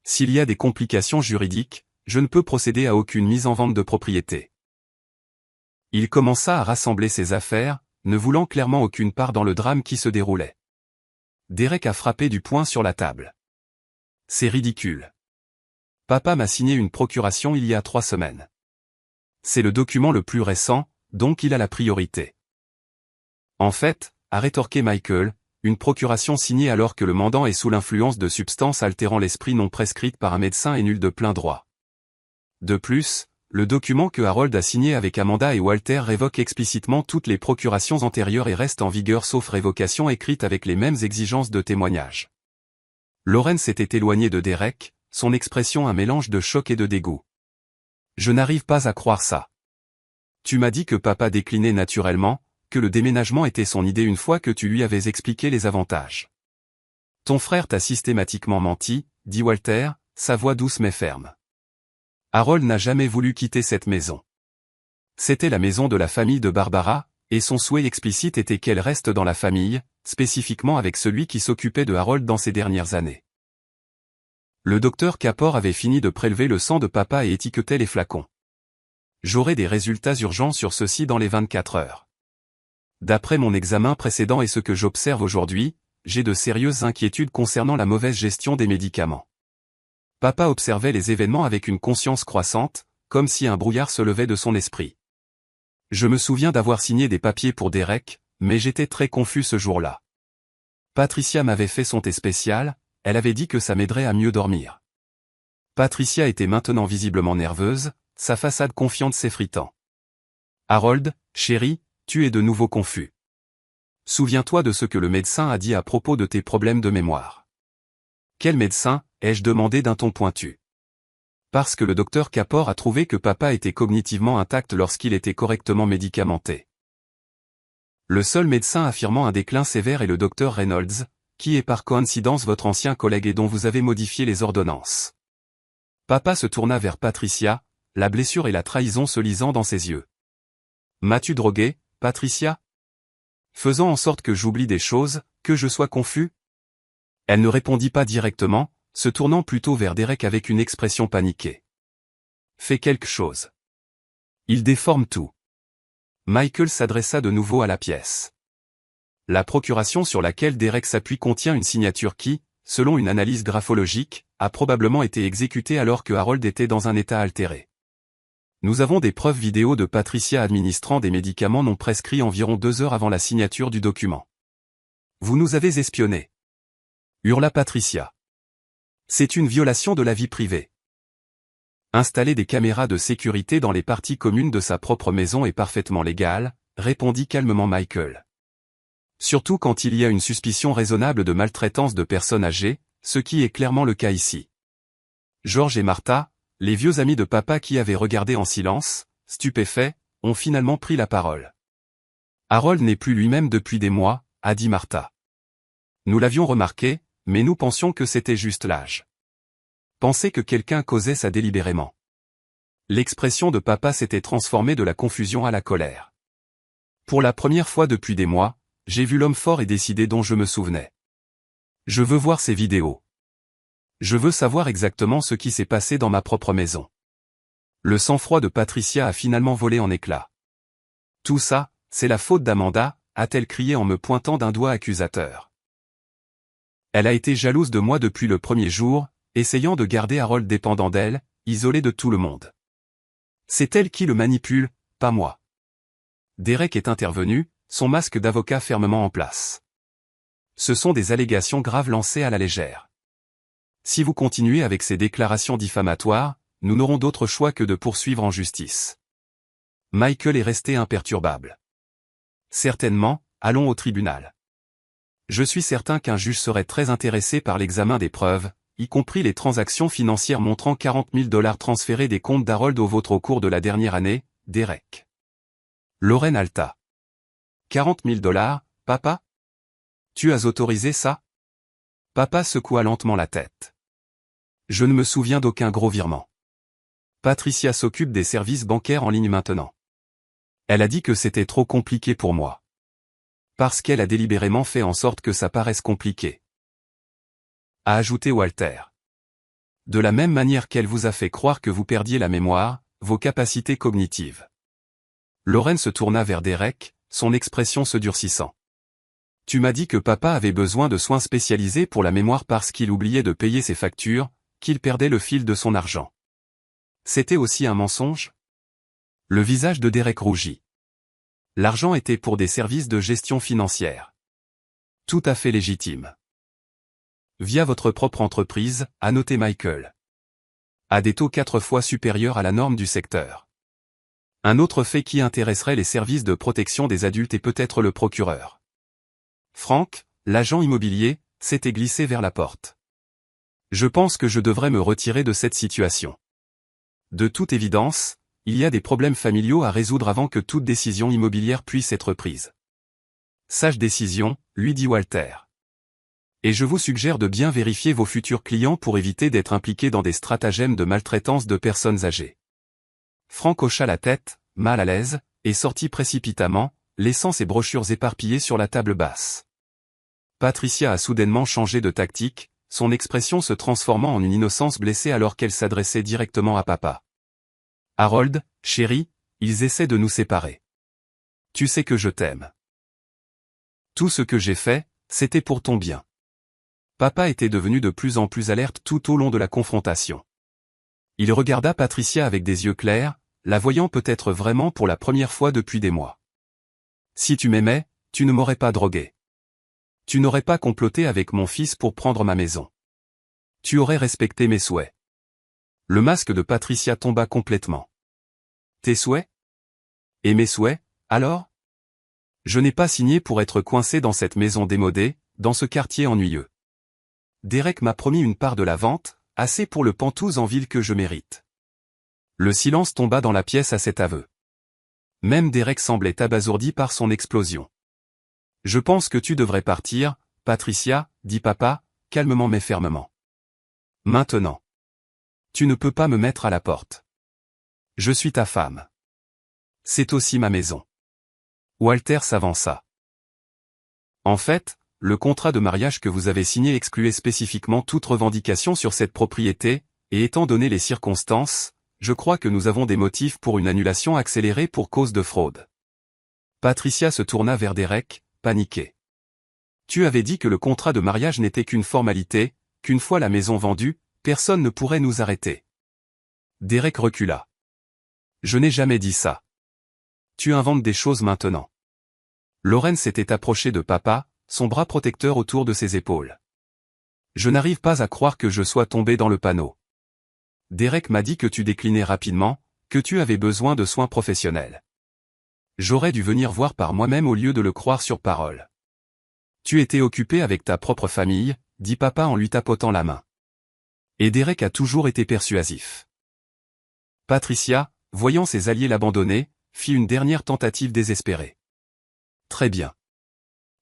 S'il y a des complications juridiques, je ne peux procéder à aucune mise en vente de propriété. Il commença à rassembler ses affaires, ne voulant clairement aucune part dans le drame qui se déroulait. Derek a frappé du poing sur la table. C'est ridicule. Papa m'a signé une procuration il y a 3 semaines. C'est le document le plus récent, donc il a la priorité. En fait, a rétorqué Michael, une procuration signée alors que le mandant est sous l'influence de substances altérant l'esprit non prescrites par un médecin est nulle de plein droit. De plus, le document que Harold a signé avec Amanda et Walter révoque explicitement toutes les procurations antérieures et reste en vigueur sauf révocation écrite avec les mêmes exigences de témoignage. Lorraine s'était éloignée de Derek, son expression un mélange de choc et de dégoût. Je n'arrive pas à croire ça. Tu m'as dit que papa déclinait naturellement, que le déménagement était son idée une fois que tu lui avais expliqué les avantages. Ton frère t'a systématiquement menti, dit Walter, sa voix douce mais ferme. Harold n'a jamais voulu quitter cette maison. C'était la maison de la famille de Barbara, et son souhait explicite était qu'elle reste dans la famille, spécifiquement avec celui qui s'occupait de Harold dans ces dernières années. Le docteur Kapor avait fini de prélever le sang de papa et étiquetait les flacons. J'aurai des résultats urgents sur ceci dans les 24 heures. D'après mon examen précédent et ce que j'observe aujourd'hui, j'ai de sérieuses inquiétudes concernant la mauvaise gestion des médicaments. Papa observait les événements avec une conscience croissante, comme si un brouillard se levait de son esprit. Je me souviens d'avoir signé des papiers pour Derek, mais j'étais très confus ce jour-là. Patricia m'avait fait son thé spécial, elle avait dit que ça m'aiderait à mieux dormir. Patricia était maintenant visiblement nerveuse, sa façade confiante s'effritant. Harold, chéri, tu es de nouveau confus. Souviens-toi de ce que le médecin a dit à propos de tes problèmes de mémoire. Quel médecin, ai-je demandé d'un ton pointu. Parce que le docteur Kapor a trouvé que papa était cognitivement intact lorsqu'il était correctement médicamenté. Le seul médecin affirmant un déclin sévère est le docteur Reynolds, qui est par coïncidence votre ancien collègue et dont vous avez modifié les ordonnances. Papa se tourna vers Patricia, la blessure et la trahison se lisant dans ses yeux. M'as-tu drogué, Patricia? Faisant en sorte que j'oublie des choses, que je sois confus? Elle ne répondit pas directement, se tournant plutôt vers Derek avec une expression paniquée. Fais quelque chose. Il déforme tout. Michael s'adressa de nouveau à la pièce. La procuration sur laquelle Derek s'appuie contient une signature qui, selon une analyse graphologique, a probablement été exécutée alors que Harold était dans un état altéré. Nous avons des preuves vidéo de Patricia administrant des médicaments non prescrits environ 2 heures avant la signature du document. Vous nous avez espionnés. Hurla Patricia. C'est une violation de la vie privée. Installer des caméras de sécurité dans les parties communes de sa propre maison est parfaitement légal, répondit calmement Michael. Surtout quand il y a une suspicion raisonnable de maltraitance de personnes âgées, ce qui est clairement le cas ici. George et Martha, les vieux amis de papa qui avaient regardé en silence, stupéfaits, ont finalement pris la parole. Harold n'est plus lui-même depuis des mois, a dit Martha. Nous l'avions remarqué, mais nous pensions que c'était juste l'âge. Penser que quelqu'un causait ça délibérément. L'expression de papa s'était transformée de la confusion à la colère. Pour la première fois depuis des mois, j'ai vu l'homme fort et décidé dont je me souvenais. Je veux voir ces vidéos. Je veux savoir exactement ce qui s'est passé dans ma propre maison. Le sang-froid de Patricia a finalement volé en éclats. Tout ça, c'est la faute d'Amanda, a-t-elle crié en me pointant d'un doigt accusateur. Elle a été jalouse de moi depuis le premier jour, essayant de garder Harold dépendant d'elle, isolé de tout le monde. C'est elle qui le manipule, pas moi. Derek est intervenu, son masque d'avocat fermement en place. Ce sont des allégations graves lancées à la légère. Si vous continuez avec ces déclarations diffamatoires, nous n'aurons d'autre choix que de poursuivre en justice. Michael est resté imperturbable. Certainement, allons au tribunal. Je suis certain qu'un juge serait très intéressé par l'examen des preuves, y compris les transactions financières montrant 40 000 $ transférés des comptes d'Harold au vôtre au cours de la dernière année, Derek. Lorraine halta. 40 000 $, papa? Tu as autorisé ça? Papa secoua lentement la tête. Je ne me souviens d'aucun gros virement. Patricia s'occupe des services bancaires en ligne maintenant. Elle a dit que c'était trop compliqué pour moi. Parce qu'elle a délibérément fait en sorte que ça paraisse compliqué. A ajouté Walter. De la même manière qu'elle vous a fait croire que vous perdiez la mémoire, vos capacités cognitives. Lorraine se tourna vers Derek, son expression se durcissant. Tu m'as dit que papa avait besoin de soins spécialisés pour la mémoire parce qu'il oubliait de payer ses factures, qu'il perdait le fil de son argent. C'était aussi un mensonge? Le visage de Derek rougit. L'argent était pour des services de gestion financière. Tout à fait légitime. Via votre propre entreprise, a noté Michael. À des taux 4 fois supérieurs à la norme du secteur. Un autre fait qui intéresserait les services de protection des adultes et peut-être le procureur. Frank, l'agent immobilier, s'était glissé vers la porte. Je pense que je devrais me retirer de cette situation. De toute évidence, il y a des problèmes familiaux à résoudre avant que toute décision immobilière puisse être prise. Sage décision, lui dit Walter. Et je vous suggère de bien vérifier vos futurs clients pour éviter d'être impliqué dans des stratagèmes de maltraitance de personnes âgées. Franck hocha la tête, mal à l'aise, et sortit précipitamment, laissant ses brochures éparpillées sur la table basse. Patricia a soudainement changé de tactique, son expression se transformant en une innocence blessée alors qu'elle s'adressait directement à papa. « Harold, chéri, ils essaient de nous séparer. Tu sais que je t'aime. Tout ce que j'ai fait, c'était pour ton bien. » Papa était devenu de plus en plus alerte tout au long de la confrontation. Il regarda Patricia avec des yeux clairs, la voyant peut-être vraiment pour la première fois depuis des mois. « Si tu m'aimais, tu ne m'aurais pas drogué. Tu n'aurais pas comploté avec mon fils pour prendre ma maison. Tu aurais respecté mes souhaits. » Le masque de Patricia tomba complètement. « Tes souhaits? Et mes souhaits, alors? Je n'ai pas signé pour être coincé dans cette maison démodée, dans ce quartier ennuyeux. Derek m'a promis une part de la vente, assez pour le pantouse en ville que je mérite. » Le silence tomba dans la pièce à cet aveu. Même Derek semblait abasourdi par son explosion. « Je pense que tu devrais partir, Patricia, dit papa, calmement mais fermement. Maintenant. Tu ne peux pas me mettre à la porte. Je suis ta femme. C'est aussi ma maison. » Walter s'avança. « En fait, le contrat de mariage que vous avez signé excluait spécifiquement toute revendication sur cette propriété, et étant donné les circonstances, je crois que nous avons des motifs pour une annulation accélérée pour cause de fraude. » Patricia se tourna vers Derek, paniquée. « Tu avais dit que le contrat de mariage n'était qu'une formalité, qu'une fois la maison vendue, personne ne pourrait nous arrêter. » Derek recula. « Je n'ai jamais dit ça. Tu inventes des choses maintenant. » Lauren s'était approchée de papa, son bras protecteur autour de ses épaules. « Je n'arrive pas à croire que je sois tombé dans le panneau. Derek m'a dit que tu déclinais rapidement, que tu avais besoin de soins professionnels. J'aurais dû venir voir par moi-même au lieu de le croire sur parole. Tu étais occupé avec ta propre famille, dit papa en lui tapotant la main. Et Derek a toujours été persuasif. » Patricia, voyant ses alliés l'abandonner, fit une dernière tentative désespérée. « Très bien.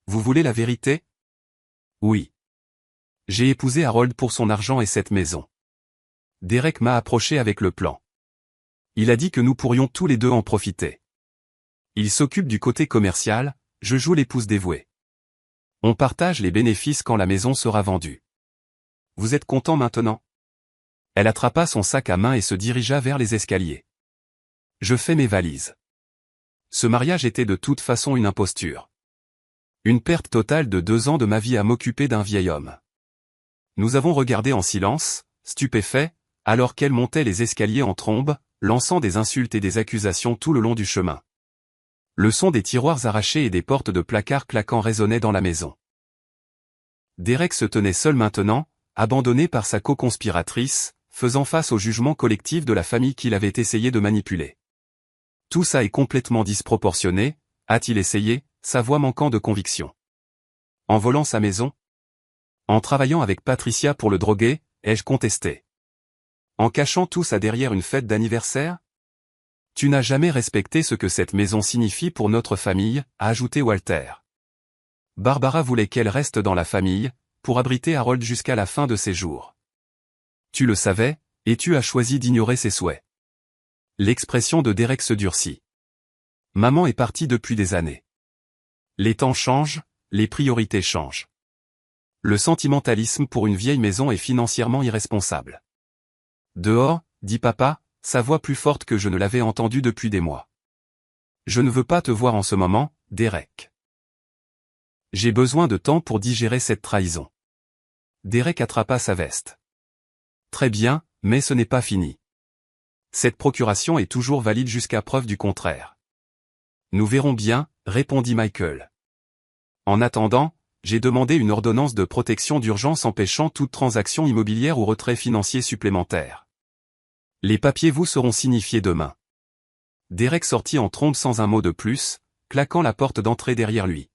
Vous voulez la vérité? » « Oui. J'ai épousé Harold pour son argent et cette maison. Derek m'a approché avec le plan. Il a dit que nous pourrions tous les deux en profiter. Il s'occupe du côté commercial, je joue l'épouse dévouée. On partage les bénéfices quand la maison sera vendue. Vous êtes content maintenant? » Elle attrapa son sac à main et se dirigea vers les escaliers. « Je fais mes valises. Ce mariage était de toute façon une imposture. Une perte totale de 2 ans de ma vie à m'occuper d'un vieil homme. » Nous avons regardé en silence, stupéfaits, alors qu'elle montait les escaliers en trombe, lançant des insultes et des accusations tout le long du chemin. Le son des tiroirs arrachés et des portes de placard claquant résonnait dans la maison. Derek se tenait seul maintenant, abandonné par sa co-conspiratrice, faisant face au jugement collectif de la famille qu'il avait essayé de manipuler. « Tout ça est complètement disproportionné », a-t-il essayé, sa voix manquant de conviction. « En volant sa maison? En travaillant avec Patricia pour le droguer, ai-je contesté? En cachant tout ça derrière une fête d'anniversaire? Tu n'as jamais respecté ce que cette maison signifie pour notre famille, a ajouté Walter. Barbara voulait qu'elle reste dans la famille, pour abriter Harold jusqu'à la fin de ses jours. Tu le savais, et tu as choisi d'ignorer ses souhaits. » L'expression de Derek se durcit. Maman est partie depuis des années. Les temps changent, les priorités changent. Le sentimentalisme pour une vieille maison est financièrement irresponsable. Dehors, dit papa, sa voix plus forte que je ne l'avais entendue depuis des mois. Je ne veux pas te voir en ce moment, Derek. J'ai besoin de temps pour digérer cette trahison. Derek attrapa sa veste. Très bien, mais ce n'est pas fini. Cette procuration est toujours valide jusqu'à preuve du contraire. Nous verrons bien, répondit Michael. En attendant, j'ai demandé une ordonnance de protection d'urgence empêchant toute transaction immobilière ou retrait financier supplémentaire. Les papiers vous seront signifiés demain. Derek sortit en trombe sans un mot de plus, claquant la porte d'entrée derrière lui.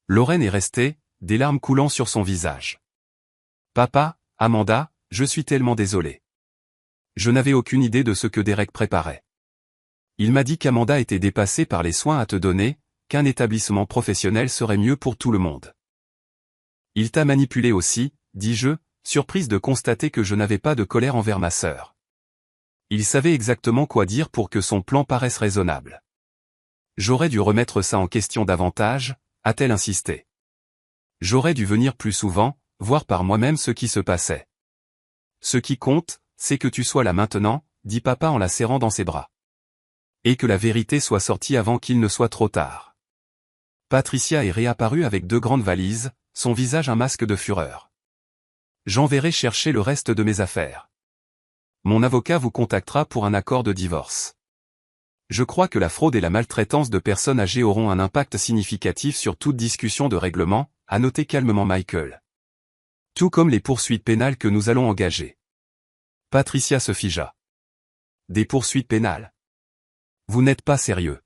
Lauren est restée, des larmes coulant sur son visage. Papa, Amanda, je suis tellement désolé. Je n'avais aucune idée de ce que Derek préparait. Il m'a dit qu'Amanda était dépassée par les soins à te donner, qu'un établissement professionnel serait mieux pour tout le monde. Il t'a manipulé aussi, dis-je, surprise de constater que je n'avais pas de colère envers ma sœur. Il savait exactement quoi dire pour que son plan paraisse raisonnable. J'aurais dû remettre ça en question davantage, a-t-elle insisté. J'aurais dû venir plus souvent, voir par moi-même ce qui se passait. Ce qui compte, c'est que tu sois là maintenant, dit papa en la serrant dans ses bras. Et que la vérité soit sortie avant qu'il ne soit trop tard. Patricia est réapparue avec 2 grandes valises, son visage un masque de fureur. J'enverrai chercher le reste de mes affaires. Mon avocat vous contactera pour un accord de divorce. Je crois que la fraude et la maltraitance de personnes âgées auront un impact significatif sur toute discussion de règlement, a noté calmement Michael. Tout comme les poursuites pénales que nous allons engager. Patricia se figea. Des poursuites pénales. Vous n'êtes pas sérieux.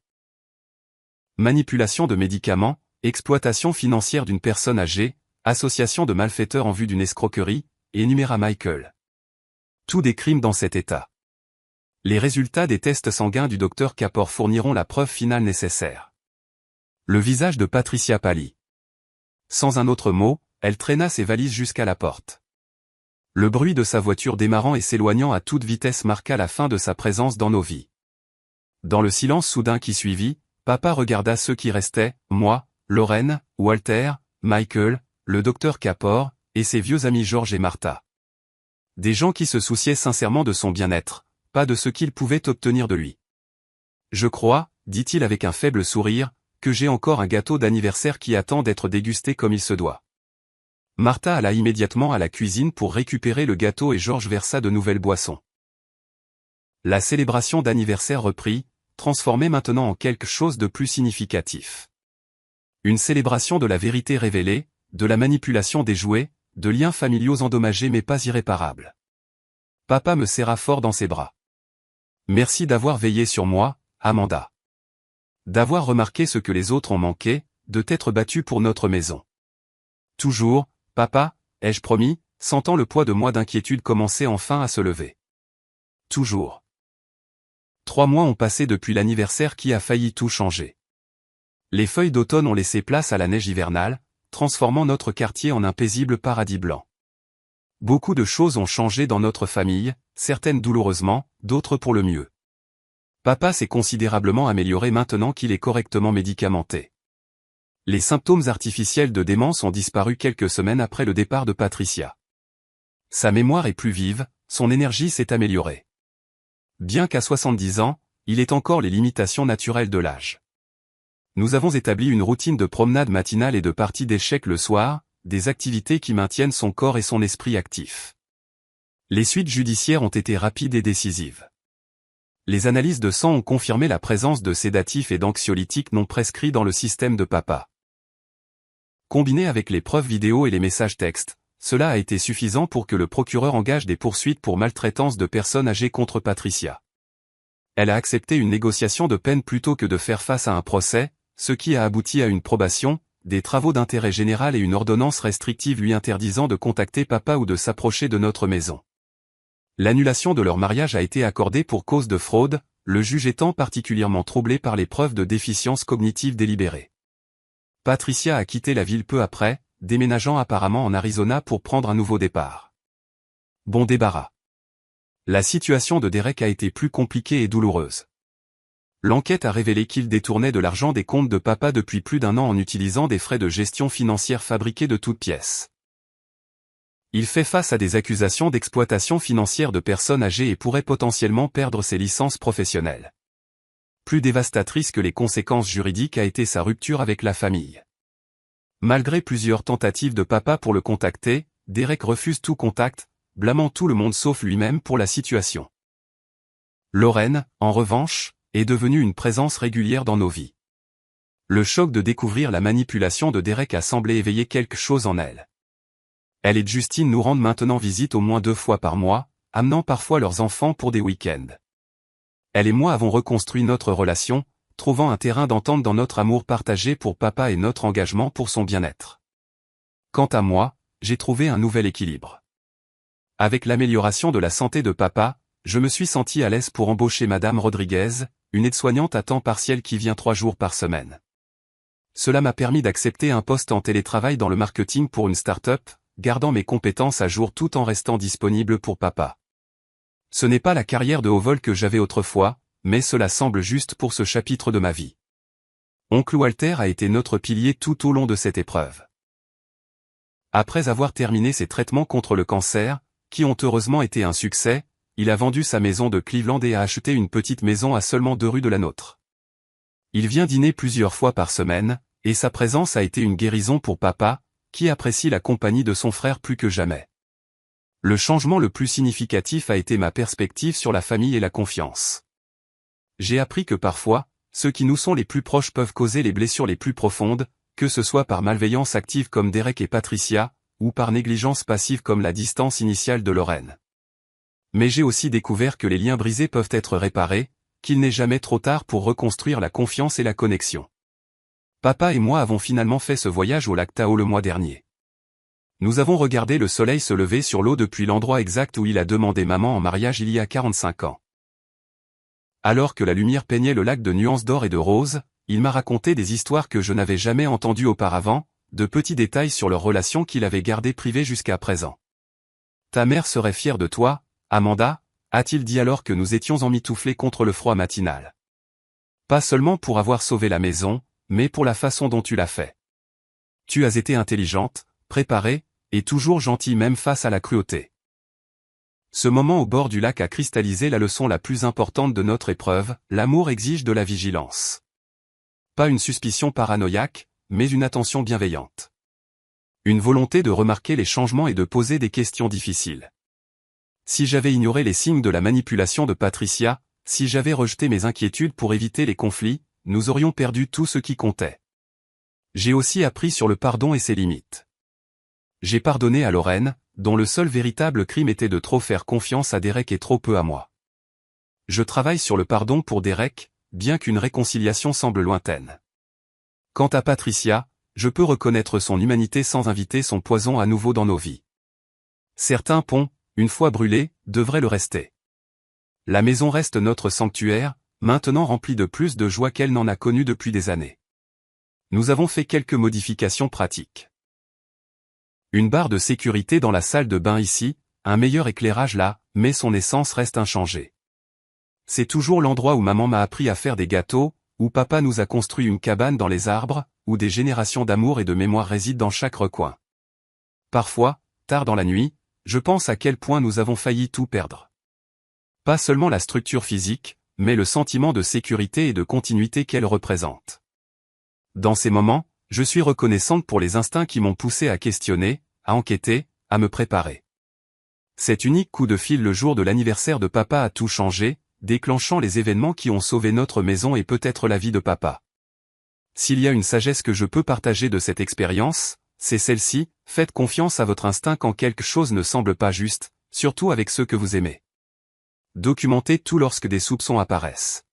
Manipulation de médicaments, exploitation financière d'une personne âgée, association de malfaiteurs en vue d'une escroquerie, énuméra Michael. Tous des crimes dans cet état. Les résultats des tests sanguins du docteur Kapor fourniront la preuve finale nécessaire. Le visage de Patricia pâlit. Sans un autre mot, elle traîna ses valises jusqu'à la porte. Le bruit de sa voiture démarrant et s'éloignant à toute vitesse marqua la fin de sa présence dans nos vies. Dans le silence soudain qui suivit, papa regarda ceux qui restaient, moi, Lorraine, Walter, Michael, le docteur Kapor, et ses vieux amis George et Martha. Des gens qui se souciaient sincèrement de son bien-être, pas de ce qu'ils pouvaient obtenir de lui. Je crois, dit-il avec un faible sourire, que j'ai encore un gâteau d'anniversaire qui attend d'être dégusté comme il se doit. Martha alla immédiatement à la cuisine pour récupérer le gâteau et George versa de nouvelles boissons. La célébration d'anniversaire reprit, transformée maintenant en quelque chose de plus significatif. Une célébration de la vérité révélée, de la manipulation déjouée, de liens familiaux endommagés mais pas irréparables. Papa me serra fort dans ses bras. Merci d'avoir veillé sur moi, Amanda. D'avoir remarqué ce que les autres ont manqué, de t'être battu pour notre maison. Toujours, papa, ai-je promis, sentant le poids de moi d'inquiétude commencer enfin à se lever. Toujours. 3 mois ont passé depuis l'anniversaire qui a failli tout changer. Les feuilles d'automne ont laissé place à la neige hivernale, transformant notre quartier en un paisible paradis blanc. Beaucoup de choses ont changé dans notre famille, certaines douloureusement, d'autres pour le mieux. Papa s'est considérablement amélioré maintenant qu'il est correctement médicamenté. Les symptômes artificiels de démence ont disparu quelques semaines après le départ de Patricia. Sa mémoire est plus vive, son énergie s'est améliorée. Bien qu'à 70 ans, il ait encore les limitations naturelles de l'âge. Nous avons établi une routine de promenade matinale et de partie d'échecs le soir, des activités qui maintiennent son corps et son esprit actifs. Les suites judiciaires ont été rapides et décisives. Les analyses de sang ont confirmé la présence de sédatifs et d'anxiolytiques non prescrits dans le système de papa. Combiné avec les preuves vidéo et les messages textes, cela a été suffisant pour que le procureur engage des poursuites pour maltraitance de personnes âgées contre Patricia. Elle a accepté une négociation de peine plutôt que de faire face à un procès, ce qui a abouti à une probation, des travaux d'intérêt général et une ordonnance restrictive lui interdisant de contacter papa ou de s'approcher de notre maison. L'annulation de leur mariage a été accordée pour cause de fraude, le juge étant particulièrement troublé par les preuves de déficience cognitive délibérée. Patricia a quitté la ville peu après, déménageant apparemment en Arizona pour prendre un nouveau départ. Bon débarras. La situation de Derek a été plus compliquée et douloureuse. L'enquête a révélé qu'il détournait de l'argent des comptes de papa depuis plus d'1 an en utilisant des frais de gestion financière fabriqués de toutes pièces. Il fait face à des accusations d'exploitation financière de personnes âgées et pourrait potentiellement perdre ses licences professionnelles. Plus dévastatrice que les conséquences juridiques a été sa rupture avec la famille. Malgré plusieurs tentatives de papa pour le contacter, Derek refuse tout contact, blâmant tout le monde sauf lui-même pour la situation. Lorraine, en revanche, est devenue une présence régulière dans nos vies. Le choc de découvrir la manipulation de Derek a semblé éveiller quelque chose en elle. Elle et Justine nous rendent maintenant visite au moins 2 fois par mois, amenant parfois leurs enfants pour des week-ends. Elle et moi avons reconstruit notre relation, trouvant un terrain d'entente dans notre amour partagé pour papa et notre engagement pour son bien-être. Quant à moi, j'ai trouvé un nouvel équilibre. Avec l'amélioration de la santé de papa, je me suis senti à l'aise pour embaucher Madame Rodriguez, une aide-soignante à temps partiel qui vient 3 jours par semaine. Cela m'a permis d'accepter un poste en télétravail dans le marketing pour une start-up, gardant mes compétences à jour tout en restant disponible pour papa. Ce n'est pas la carrière de haut vol que j'avais autrefois, mais cela semble juste pour ce chapitre de ma vie. Oncle Walter a été notre pilier tout au long de cette épreuve. Après avoir terminé ses traitements contre le cancer, qui ont heureusement été un succès, il a vendu sa maison de Cleveland et a acheté une petite maison à seulement 2 rues de la nôtre. Il vient dîner plusieurs fois par semaine, et sa présence a été une guérison pour papa, qui apprécie la compagnie de son frère plus que jamais. Le changement le plus significatif a été ma perspective sur la famille et la confiance. J'ai appris que parfois, ceux qui nous sont les plus proches peuvent causer les blessures les plus profondes, que ce soit par malveillance active comme Derek et Patricia, ou par négligence passive comme la distance initiale de Lorraine. Mais j'ai aussi découvert que les liens brisés peuvent être réparés, qu'il n'est jamais trop tard pour reconstruire la confiance et la connexion. Papa et moi avons finalement fait ce voyage au lac Tahoe le mois dernier. Nous avons regardé le soleil se lever sur l'eau depuis l'endroit exact où il a demandé maman en mariage il y a 45 ans. Alors que la lumière peignait le lac de nuances d'or et de rose, il m'a raconté des histoires que je n'avais jamais entendues auparavant, de petits détails sur leur relation qu'il avait gardée privée jusqu'à présent. Ta mère serait fière de toi, Amanda, a-t-il dit alors que nous étions emmitouflés contre le froid matinal. Pas seulement pour avoir sauvé la maison, mais pour la façon dont tu l'as fait. Tu as été intelligente, préparée, et toujours gentille même face à la cruauté. Ce moment au bord du lac a cristallisé la leçon la plus importante de notre épreuve, l'amour exige de la vigilance. Pas une suspicion paranoïaque, mais une attention bienveillante. Une volonté de remarquer les changements et de poser des questions difficiles. Si j'avais ignoré les signes de la manipulation de Patricia, si j'avais rejeté mes inquiétudes pour éviter les conflits, nous aurions perdu tout ce qui comptait. J'ai aussi appris sur le pardon et ses limites. J'ai pardonné à Lorraine, dont le seul véritable crime était de trop faire confiance à Derek et trop peu à moi. Je travaille sur le pardon pour Derek, bien qu'une réconciliation semble lointaine. Quant à Patricia, je peux reconnaître son humanité sans inviter son poison à nouveau dans nos vies. Certains ponts, une fois brûlés, devraient le rester. La maison reste notre sanctuaire, maintenant remplie de plus de joie qu'elle n'en a connue depuis des années. Nous avons fait quelques modifications pratiques. Une barre de sécurité dans la salle de bain ici, un meilleur éclairage là, mais son essence reste inchangée. C'est toujours l'endroit où maman m'a appris à faire des gâteaux, où papa nous a construit une cabane dans les arbres, où des générations d'amour et de mémoire résident dans chaque recoin. Parfois, tard dans la nuit, je pense à quel point nous avons failli tout perdre. Pas seulement la structure physique, mais le sentiment de sécurité et de continuité qu'elle représente. Dans ces moments, je suis reconnaissante pour les instincts qui m'ont poussé à questionner, à enquêter, à me préparer. Cet unique coup de fil le jour de l'anniversaire de papa a tout changé, déclenchant les événements qui ont sauvé notre maison et peut-être la vie de papa. S'il y a une sagesse que je peux partager de cette expérience, c'est celle-ci, faites confiance à votre instinct quand quelque chose ne semble pas juste, surtout avec ceux que vous aimez. Documentez tout lorsque des soupçons apparaissent.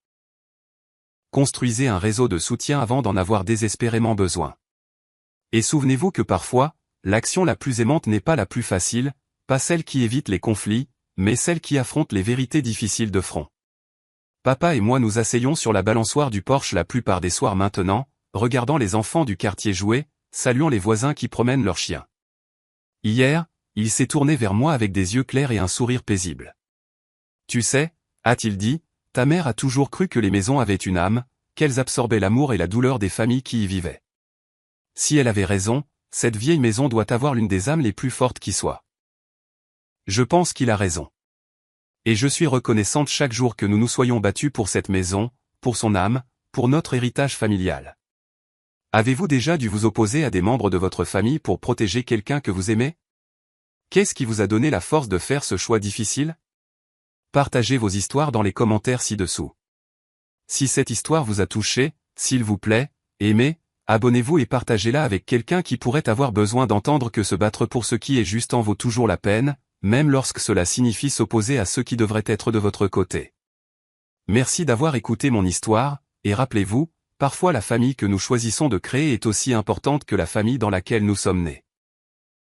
Construisez un réseau de soutien avant d'en avoir désespérément besoin. Et souvenez-vous que parfois, l'action la plus aimante n'est pas la plus facile, pas celle qui évite les conflits, mais celle qui affronte les vérités difficiles de front. Papa et moi nous asseyons sur la balançoire du porche la plupart des soirs maintenant, regardant les enfants du quartier jouer, saluant les voisins qui promènent leurs chiens. Hier, il s'est tourné vers moi avec des yeux clairs et un sourire paisible. Tu sais, a-t-il dit, ta mère a toujours cru que les maisons avaient une âme, qu'elles absorbaient l'amour et la douleur des familles qui y vivaient. Si elle avait raison, cette vieille maison doit avoir l'une des âmes les plus fortes qui soit. Je pense qu'il a raison. Et je suis reconnaissante chaque jour que nous nous soyons battus pour cette maison, pour son âme, pour notre héritage familial. Avez-vous déjà dû vous opposer à des membres de votre famille pour protéger quelqu'un que vous aimez? Qu'est-ce qui vous a donné la force de faire ce choix difficile? Partagez vos histoires dans les commentaires ci-dessous. Si cette histoire vous a touché, s'il vous plaît, aimez, abonnez-vous et partagez-la avec quelqu'un qui pourrait avoir besoin d'entendre que se battre pour ce qui est juste en vaut toujours la peine, même lorsque cela signifie s'opposer à ceux qui devraient être de votre côté. Merci d'avoir écouté mon histoire, et rappelez-vous, parfois la famille que nous choisissons de créer est aussi importante que la famille dans laquelle nous sommes nés.